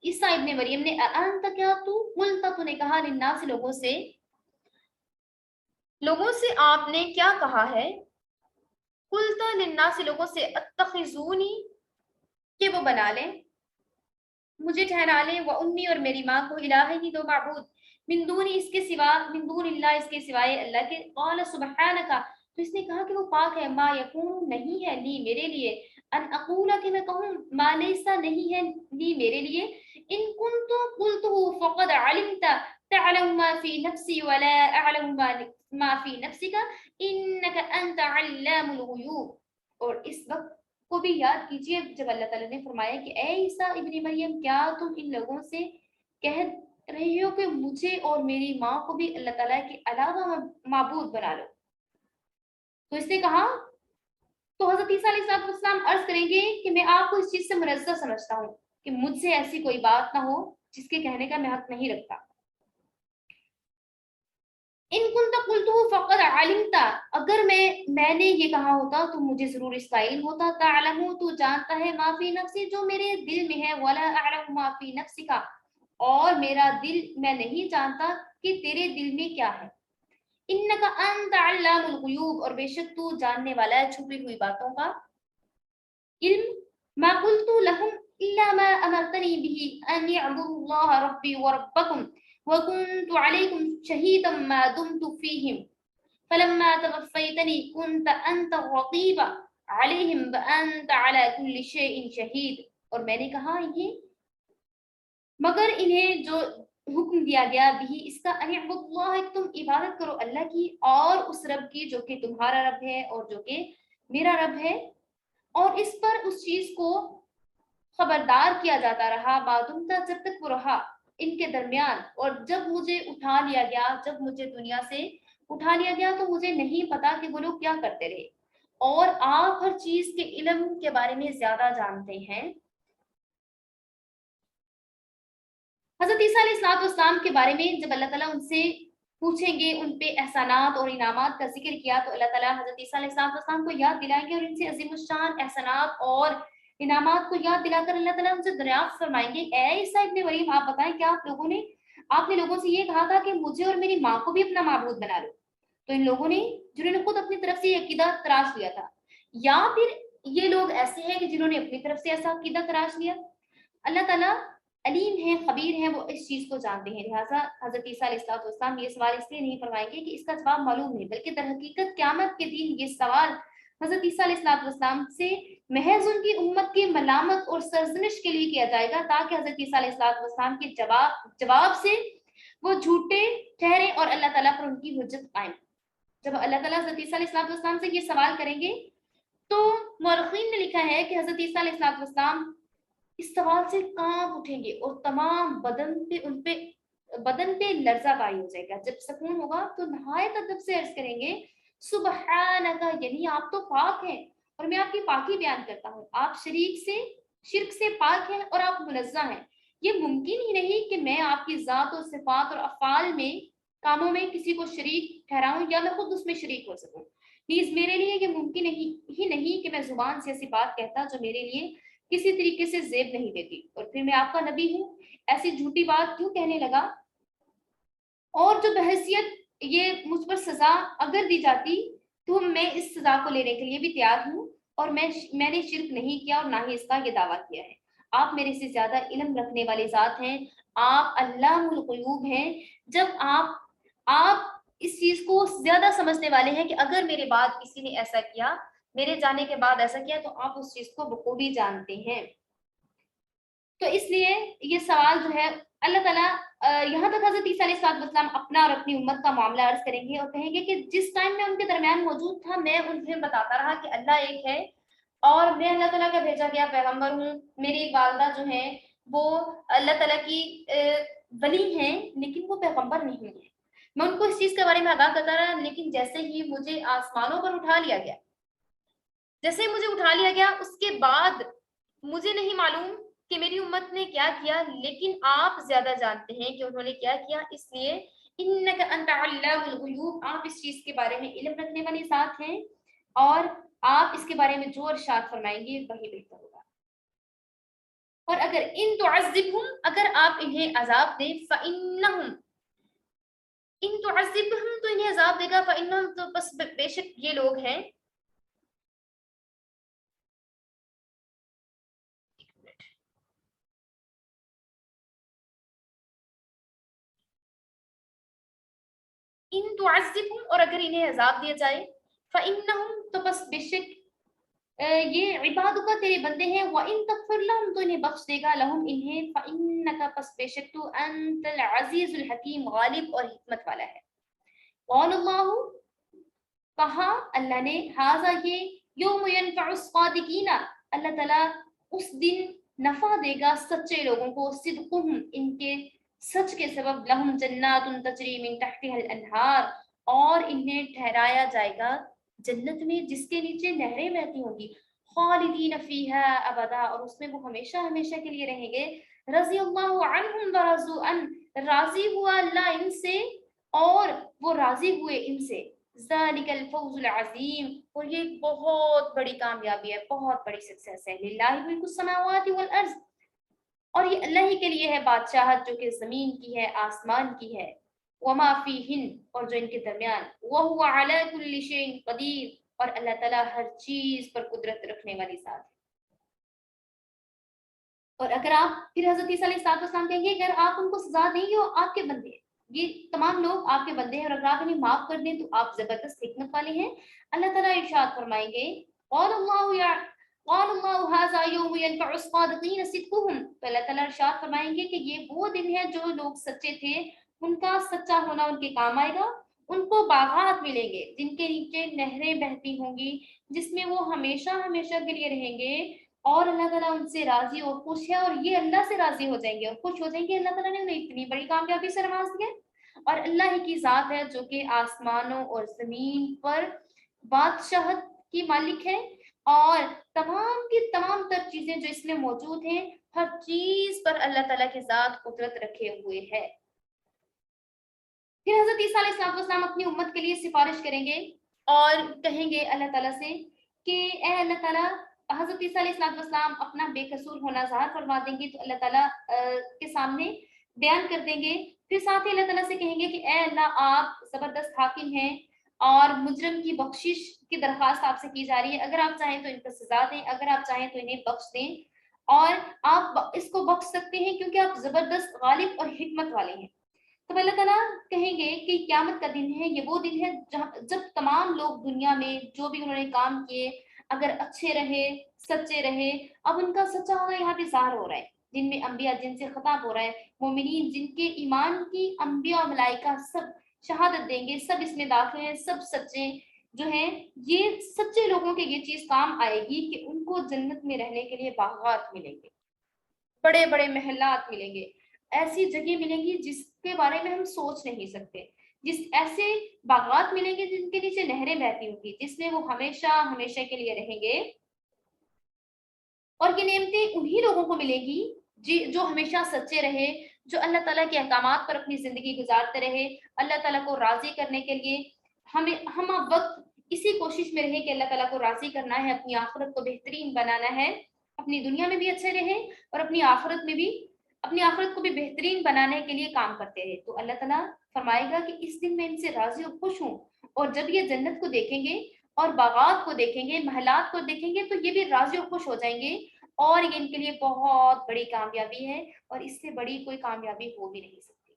عیسیٰ ابن مریم نے, انت کیا تو, قلت تو نے کہا, للناس لوگوں سے آپ نے کیا کہا ہے, قلت للناس لوگوں سے, اتخذونی کہ وہ بنا لیں, مجھے ٹھہرا لیں, و امی اور میری ماں کو, الہین دو معبود, من دون اس کے سوا, من دون اللہ اس کے سوائے اللہ کے. قال سبحانک, تو اس نے کہا کہ وہ پاک ہے, ما یکون نہیں ہے لی میرے لیے, ان اقول کہ میں کہوں, ما لیسا نہیں ہے لی میرے لیے, ان کنت قلته فقد علمت تعلم ما في نفسي ولا اعلم ما في نفسك انك انت علام الغیوب. اور اس وقت کو بھی یاد کیجیے جب اللہ تعالیٰ نے فرمایا کہ اے عیسیٰ ابن مریم کیا تم ان لوگوں سے کہہ رہی ہو کہ مجھے اور میری ماں کو بھی اللہ تعالیٰ کے علاوہ معبود بنا لو. تو اس نے کہا, تو حضرت عیسیٰ علیہ السلام عرض کریں گے کہ میں آپ کو اس چیز سے منزہ سمجھتا ہوں کہ مجھ سے ایسی کوئی بات نہ ہو جس کے کہنے کا میں حق نہیں رکھتا. ان کنت قلتہ فقد علمت, اگر میں نے یہ کہا ہوتا تو مجھے ضرور اس کا علم ہوتا, تعلم تو جانتا ہے, ما فی نفسی جو میرے دل میں ہے, ولا اعلم ما فی نفسک اور میرا دل میں نہیں جانتا کہ تیرے دل میں کیا ہے. انک انت علام الغیوب, اور بے شک تو جاننے والا ہے چھپی ہوئی باتوں کا علم. ما قلت لهم الا ما امرتنی به ان اعبدوا الله ربی وربکم وكنت عليكم شهيدا ما دمت فيهم فلما توفيتني كنت أنت الرقيب عليهم وأنت على كل شيء شهيد. اور میں نے کہا یہ مگر انہیں جو حکم دیا گیا بھی اس کا, ان اعبدوا اللہ, تم عبادت کرو اللہ کی اور اس رب کی جو کہ تمہارا رب ہے اور جو کہ میرا رب ہے, اور اس پر اس چیز کو خبردار کیا جاتا رہا, بادمتا جب تک وہ رہا ان کے درمیان. اور جب مجھے اٹھا لیا گیا, جب مجھے دنیا سے اٹھا لیا گیا تو مجھے نہیں پتا کہ وہ لوگ کیا کرتے رہے, اور آپ ہر چیز کے علم کے بارے میں زیادہ جانتے ہیں. حضرت عیسیٰ علیہ السلام کے بارے میں جب اللہ تعالیٰ ان سے پوچھیں گے, ان پہ احسانات اور انعامات کا ذکر کیا, تو اللہ تعالیٰ حضرت عیسیٰ علیہ السلام کو یاد دلائیں گے اور ان سے عظیم الشان احسانات اور انعامات کو یاد دلا کر اللہ تعالیٰ ان سے دریافت فرمائیں گے, اے عیسیٰ ابن مریم آپ بتائیں کیا آپ نے لوگوں سے یہ کہا تھا کہ مجھے اور میری ماں کو بھی اپنا معبود بنا لو. تو ان لوگوں نے جنہوں نے خود اپنی طرف سے یہ عقیدہ تراش لیا تھا, یا پھر یہ لوگ ایسے ہیں کہ جنہوں نے اپنی طرف سے ایسا عقیدہ تراش لیا. اللہ تعالیٰ علیم ہے, خبیر ہے, وہ اس چیز کو جانتے ہیں. لہٰذا حضرت عیسیٰ علیہ السلام یہ سوال اس لیے نہیں فرمائیں گے کہ اس کا جواب معلوم نہیں, بلکہ در حقیقت قیامت کے دن یہ سوال حضرت عیسیٰ علیہ السلام سے محض ان کی امت کی ملامت اور سرزنش کے لیے کیا جائے گا, تاکہ حضرت عیسیٰ علیہ السلام کے جواب سے وہ جھوٹے ٹھہرے اور اللہ تعالیٰ پر ان کی حجت قائم. جب اللہ تعالیٰ حضرت عیسیٰ علیہ السلام سے یہ سوال کریں گے تو مورخین نے لکھا ہے کہ حضرت عیسیٰ علیہ السلام اس سوال سے کانپ اٹھیں گے اور تمام بدن پہ لرزہ طاری ہو جائے گا. جب سکون ہوگا تو نہایت ادب سے عرض کریں گے سبحانک, یعنی آپ تو پاک ہیں اور میں آپ کی پاکی بیان کرتا ہوں, آپ شرک سے پاک ہیں اور آپ منزہ ہیں. یہ ممکن ہی نہیں کہ میں آپ کی ذات اور صفات اور افعال میں کاموں میں کسی کو شریک ٹھہراؤں یا میں خود اس میں شریک ہو سکوں. نیز میرے لیے یہ ممکن ہی نہیں کہ میں زبان سے ایسی بات کہتا جو میرے لیے کسی طریقے سے زیب نہیں دیتی, اور پھر میں آپ کا نبی ہوں, ایسی جھوٹی بات کیوں کہنے لگا. اور جو بحیثیت یہ مجھ پر سزا اگر دی جاتی تو میں اس سزا کو لینے کے لیے بھی تیار ہوں, اور میں نے شرک نہیں کیا اور نہ ہی اس کا یہ دعویٰ کیا ہے. آپ میرے سے زیادہ علم رکھنے والے ذات ہیں, آپ علام الغیوب ہیں. جب آپ اس چیز کو زیادہ سمجھنے والے ہیں کہ اگر میرے بعد کسی نے ایسا کیا, میرے جانے کے بعد ایسا کیا, تو آپ اس چیز کو بخوبی جانتے ہیں. تو اس لیے یہ سوال جو ہے اللہ تعالیٰ یہاں تک حضرت عیسیٰ علیہ السلام اپنا اور اپنی امت کا معاملہ عرض کریں گے اور کہیں گے کہ جس ٹائم میں ان کے درمیان موجود تھا میں انہیں بتاتا رہا کہ اللہ ایک ہے اور میں اللہ تعالیٰ کا بھیجا گیا پیغمبر ہوں. میری ایک والدہ جو ہیں وہ اللہ تعالیٰ کی ولی ہیں لیکن وہ پیغمبر نہیں ہیں. میں ان کو اس چیز کے بارے میں آگاہ کرتا رہا لیکن جیسے ہی مجھے آسمانوں پر اٹھا لیا گیا اس کے بعد مجھے نہیں معلوم کہ میری امت نے کیا کیا لیکن آپ زیادہ جانتے ہیں کہ انہوں نے کیا کیا. اس لیے انک انت علام الغیوب، آپ اس چیز کے بارے میں علم رکھنے والی ذات ہیں اور آپ اس کے بارے میں جو ارشاد فرمائیں گے وہی بہتر ہوگا. اور اگر ان تعذبہم، اگر آپ انہیں عذاب دیں، فإنہم، ان تعذبہم تو انہیں عذاب دے گا، فإنہم تو بس بے شک یہ لوگ ہیں، ان تعذبہم اور اگر انہیں عذاب دیا جائے، فإنہم تو بس بے شک یہ عبادوں کا تیرے بندے ہیں، وَإِن تغفر لهم تو انہیں بخش دے گا، لہم انہیں، فإنک پس بے شک تو انت العزیز الحکیم، غالب اور حکمت والا ہے. قال اللہ، کہا اللہ نے، ھذا یہ، یوم ینفع الصادقین، اللہ تعالیٰ اس دن نفع دے گا سچے لوگوں کو، صدقہم ان کے سچ کے سبب، لہم جنات تجری من تحتها الانہار اور انہیں ٹھہرایا جائے گا جنت میں جس کے نیچے نہریں بہتی ہوں گی، خالدین فیہا ابدا اور اس میں وہ ہمیشہ ہمیشہ کے لیے رہیں گے. رضی اللہ عنہم ورضوا عنہ، راضی ہوا اللہ ان سے اور وہ راضی ہوئے ان سے. ذالک الفوز العظیم، اور یہ ایک بہت بڑی کامیابی ہے، بہت بڑی سکسیس ہے. للہ ملک السماوات والارض، اور یہ اللہ ہی کے لیے ہے بادشاہت جو کہ زمین کی ہے آسمان کی ہے، وما فیہن اور جو ان کے درمیان، وہو علی کل شیء قدیر اور اللہ تعالیٰ ہر چیز پر قدرت رکھنے والی ذات ہے. اور اگر آپ پھر حضرت عیسیٰ علیہ السلام کہیں گے اگر آپ ان کو سزا دیں گے وہ آپ کے بندے ہیں، یہ تمام لوگ آپ کے بندے ہیں اور اگر آپ انہیں معاف کر دیں تو آپ زبردست حکمت والے ہیں. اللہ تعالیٰ ارشاد فرمائیں گے، قال اللہ ھذا یوم ینفع الصادقین صدقہم، تو اللہ تعالیٰ ارشاد فرمائیں گے کہ یہ وہ دن ہے جو لوگ سچے تھے ان کا سچا ہونا ان کے کام آئے گا. ان کو باغات ملیں گے جن کے نیچے نہریں بہتی ہوں گی جس میں وہ ہمیشہ ہمیشہ کے لیے رہیں گے اور اللہ تعالیٰ ان سے راضی اور خوش ہے اور یہ اللہ سے راضی ہو جائیں گے اور خوش ہو جائیں گے. اللہ تعالیٰ نے انہیں اتنی بڑی کامیابی سے نواز دیا اور اللہ ہی کی ذات ہے جو کہ آسمانوں اور زمین پر بادشاہت کی مالک ہے اور تمام کی تمام تر چیزیں جو اس میں موجود ہیں ہر چیز پر اللہ تعالیٰ کی ذات قدرت رکھے ہوئے ہے. پھر حضرت عیسیٰ علیہ السلام اپنی امت کے لیے سفارش کریں گے اور کہیں گے اللہ تعالیٰ سے کہ اے اللہ تعالیٰ، حضرت عیسیٰ علیہ السلام اپنا بے قصور ہونا ظاہر فرما دیں گے تو اللہ تعالیٰ کے سامنے بیان کر دیں گے. پھر ساتھ ہی اللہ تعالیٰ سے کہیں گے کہ اے اللہ آپ زبردست حاکم ہیں اور مجرم کی بخشش کی درخواست آپ سے کی جا رہی ہے، اگر آپ چاہیں تو ان کو سزا دیں، اگر آپ چاہیں تو انہیں بخش دیں اور آپ اس کو بخش سکتے ہیں کیونکہ آپ زبردست غالب اور حکمت والے ہیں. تو اللہ تعالیٰ کہیں گے کہ قیامت کا دن ہے، یہ وہ دن ہے جب تمام لوگ دنیا میں جو بھی انہوں نے کام کیے اگر اچھے رہے سچے رہے، اب ان کا سچا ہونا یہاں پہ ظاہر ہو رہا ہے. جن میں انبیاء جن سے خطاب ہو رہا ہے، مومنین جن کے ایمان کی انبیاء اور ملائکہ سب شہادت دیں گے، سب اس میں داخل ہیں، سب سچے جو ہیں، یہ سچے لوگوں کے یہ چیز کام آئے گی کہ ان کو جنت میں رہنے کے لیے باغات ملیں گے، بڑے بڑے محلات ملیں گے، ایسی جگہ ملیں گی جس کے بارے میں ہم سوچ نہیں سکتے، جس ایسے باغات ملیں گے جن کے نیچے نہریں بہتی ہوں گی جس میں وہ ہمیشہ ہمیشہ کے لیے رہیں گے. اور یہ نعمتیں انہی لوگوں کو ملے گی جو ہمیشہ سچے رہے، جو اللہ تعالیٰ کے احکامات پر اپنی زندگی گزارتے رہے، اللہ تعالیٰ کو راضی کرنے کے لیے ہم وقت اسی کوشش میں رہے کہ اللہ تعالیٰ کو راضی کرنا ہے، اپنی آخرت کو بہترین بنانا ہے، اپنی دنیا میں بھی اچھے رہے اور اپنی آخرت کو بھی بہترین بنانے کے لیے کام کرتے رہے. تو اللہ تعالیٰ فرمائے گا کہ اس دن میں ان سے راضی اور خوش ہوں اور جب یہ جنت کو دیکھیں گے اور باغات کو دیکھیں گے، محلات کو دیکھیں گے تو یہ بھی راضی اور خوش ہو جائیں گے اور یہ ان کے لیے بہت بڑی کامیابی ہے اور اس سے بڑی کوئی کامیابی ہو بھی نہیں سکتی.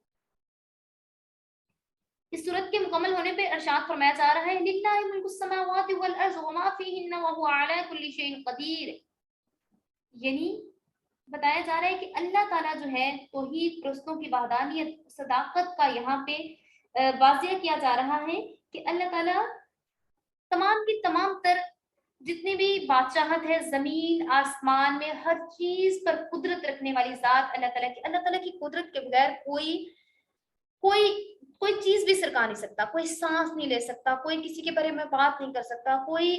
اس صورت کے مکمل ہونے پہ ارشاد فرمایا جا رہا ہے، للہ ملک السماوات والارض وما فیہن وہو علی کل شیء قدیر، یعنی بتایا جا رہا ہے کہ اللہ تعالیٰ جو ہے توحید پرستوں کی وحدانیت صداقت کا یہاں پہ واضح کیا جا رہا ہے کہ اللہ تعالیٰ تمام کی تمام تر جتنی بھی بادشاہت ہے زمین آسمان میں ہر چیز پر قدرت رکھنے والی ذات اللہ تعالیٰ کی قدرت کے بغیر کوئی کوئی چیز بھی سرکا نہیں سکتا، کوئی سانس نہیں لے سکتا، کوئی کسی کے بارے میں بات نہیں کر سکتا، کوئی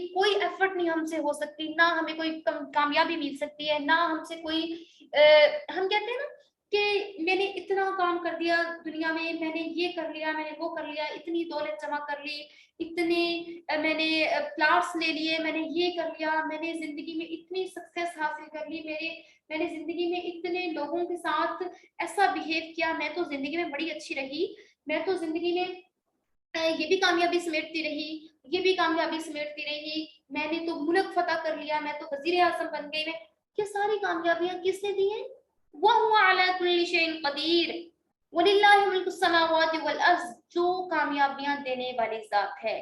ایفرٹ نہیں ہم سے ہو سکتی، نہ ہمیں کوئی کامیابی مل سکتی ہے، نہ ہم سے کوئی ہم کہتے ہیں نا کہ میں نے اتنا کام کر دیا دنیا میں نے یہ کر لیا، میں نے وہ کر لیا، اتنی دولت جمع کر لی، اتنے میں نے پلاٹس لے لیے، میں نے یہ کر لیا، میں نے زندگی میں اتنی سکسیس حاصل کر لی، میں نے زندگی میں اتنے لوگوں کے ساتھ ایسا بہیو کیا، میں تو زندگی میں بڑی اچھی رہی، میں تو زندگی میں یہ بھی کامیابی سمیٹتی رہی، یہ بھی کامیابی سمیٹتی رہی، میں نے تو ملک فتح کر لیا، میں تو وزیر اعظم بن گئی، میں یہ ساری کامیابیاں کس نے دی ہیں؟ وَهُوَ عَلَى كُلِّ شَيْءٍ قَدِيرٌ وَلِلَّهِ مُلْكُ السَّمَاوَاتِ وَالْأَرْضِ، جو کامیابیاں دینے والی ذات ہے۔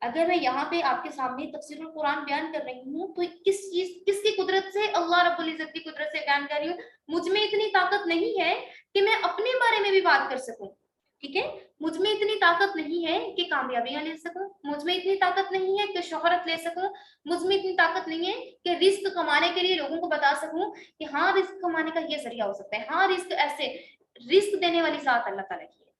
اگر میں یہاں پہ آپ کے سامنے تفسیر القرآن بیان کر رہی ہوں تو کس کی قدرت سے؟ اللہ رب العزت کی قدرت سے بیان کر رہی ہوں۔ مجھ میں اتنی طاقت نہیں ہے کہ میں اپنے بارے میں بھی بات کر سکوں، ٹھیک ہے، مجھ میں اتنی طاقت نہیں ہے کہ کامیابیاں لے سکوں، مجھ میں اتنی طاقت نہیں ہے کہ شہرت لے سکوں، مجھ میں اتنی طاقت نہیں ہے کہ رزق کمانے کے لیے لوگوں کو بتا سکوں کہ ہاں رزق کمانے کا یہ ذریعہ ہو سکتا ہے، ہاں رزق ایسے، رزق دینے والی ذات اللہ تعالیٰ کی ہے،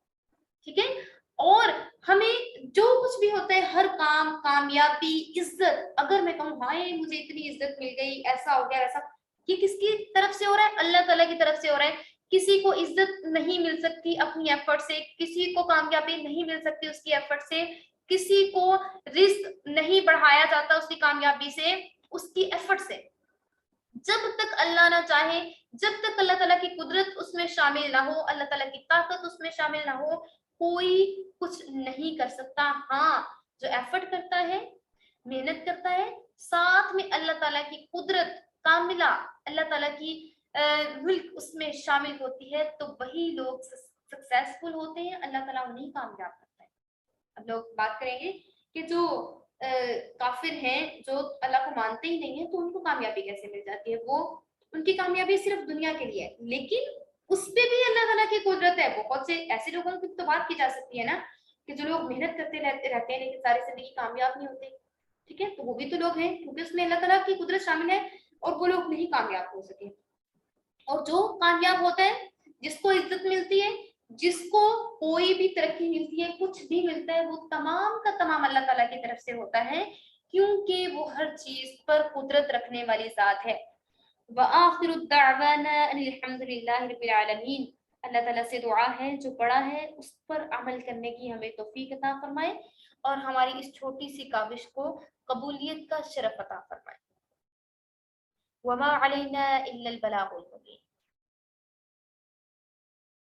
ٹھیک ہے۔ اور ہمیں جو کچھ بھی ہوتا ہے ہر کام، کامیابی، عزت، اگر میں کہوں ہائے مجھے اتنی عزت مل گئی، ایسا ہو گیا ایسا، یہ کس کی طرف سے ہو رہا ہے؟ اللہ تعالیٰ کی طرف سے ہو رہا ہے۔ کسی کو عزت نہیں مل سکتی اپنی ایفرٹ سے، کسی کو کامیابی نہیں مل سکتی اس کی ایفرٹ سے، کسی کو رزق نہیں بڑھایا جاتا اس کی کامیابی سے، اس کی ایفرٹ سے۔ جب تک اللہ نہ چاہے، جب تک اللہ تعالیٰ کی قدرت اس میں شامل نہ ہو، اللہ تعالیٰ کی طاقت اس میں شامل نہ ہو، کوئی کچھ نہیں کر سکتا۔ ہاں جو ایفرٹ کرتا ہے، محنت کرتا ہے، ساتھ میں اللہ تعالیٰ کی قدرت کاملہ، اللہ تعالیٰ کی ملک اس میں شامل ہوتی ہے، تو وہی لوگ سکسیسفل ہوتے ہیں، اللہ تعالیٰ انہیں کامیاب کرتا ہے۔ اب لوگ بات کریں گے کہ جو کافر ہیں، جو اللہ کو مانتے ہی نہیں ہیں، تو ان کو کامیابی کیسے مل جاتی ہے؟ وہ ان کی کامیابی صرف دنیا کے لیے ہے، لیکن اس پہ بھی اللہ تعالیٰ کی قدرت ہے۔ بہت سے ایسے لوگوں کی تو بات کی جا سکتی ہے نا کہ جو لوگ محنت کرتے رہتے ہیں لیکن ساری زندگی کامیاب نہیں ہوتے، ٹھیک ہے، تو وہ بھی تو لوگ ہیں کیونکہ اس میں اللہ تعالیٰ کی قدرت شامل ہے، اور وہ لوگ نہیں کامیاب ہو سکے۔ اور جو کامیاب ہوتا ہے، جس کو عزت ملتی ہے، جس کو کوئی بھی ترقی ملتی ہے، کچھ بھی ملتا ہے، وہ تمام کا تمام اللہ تعالیٰ کی طرف سے ہوتا ہے، کیونکہ وہ ہر چیز پر قدرت رکھنے والی ذات ہے۔ وآخر الدعوانا ان الحمد للہ رب العالمین۔ اللہ تعالیٰ سے دعا ہے جو بڑا ہے اس پر عمل کرنے کی ہمیں توفیق عطا فرمائے، اور ہماری اس چھوٹی سی کاوش کو قبولیت کا شرف عطا فرمائے۔ وما علینا الا البلاغ المبین۔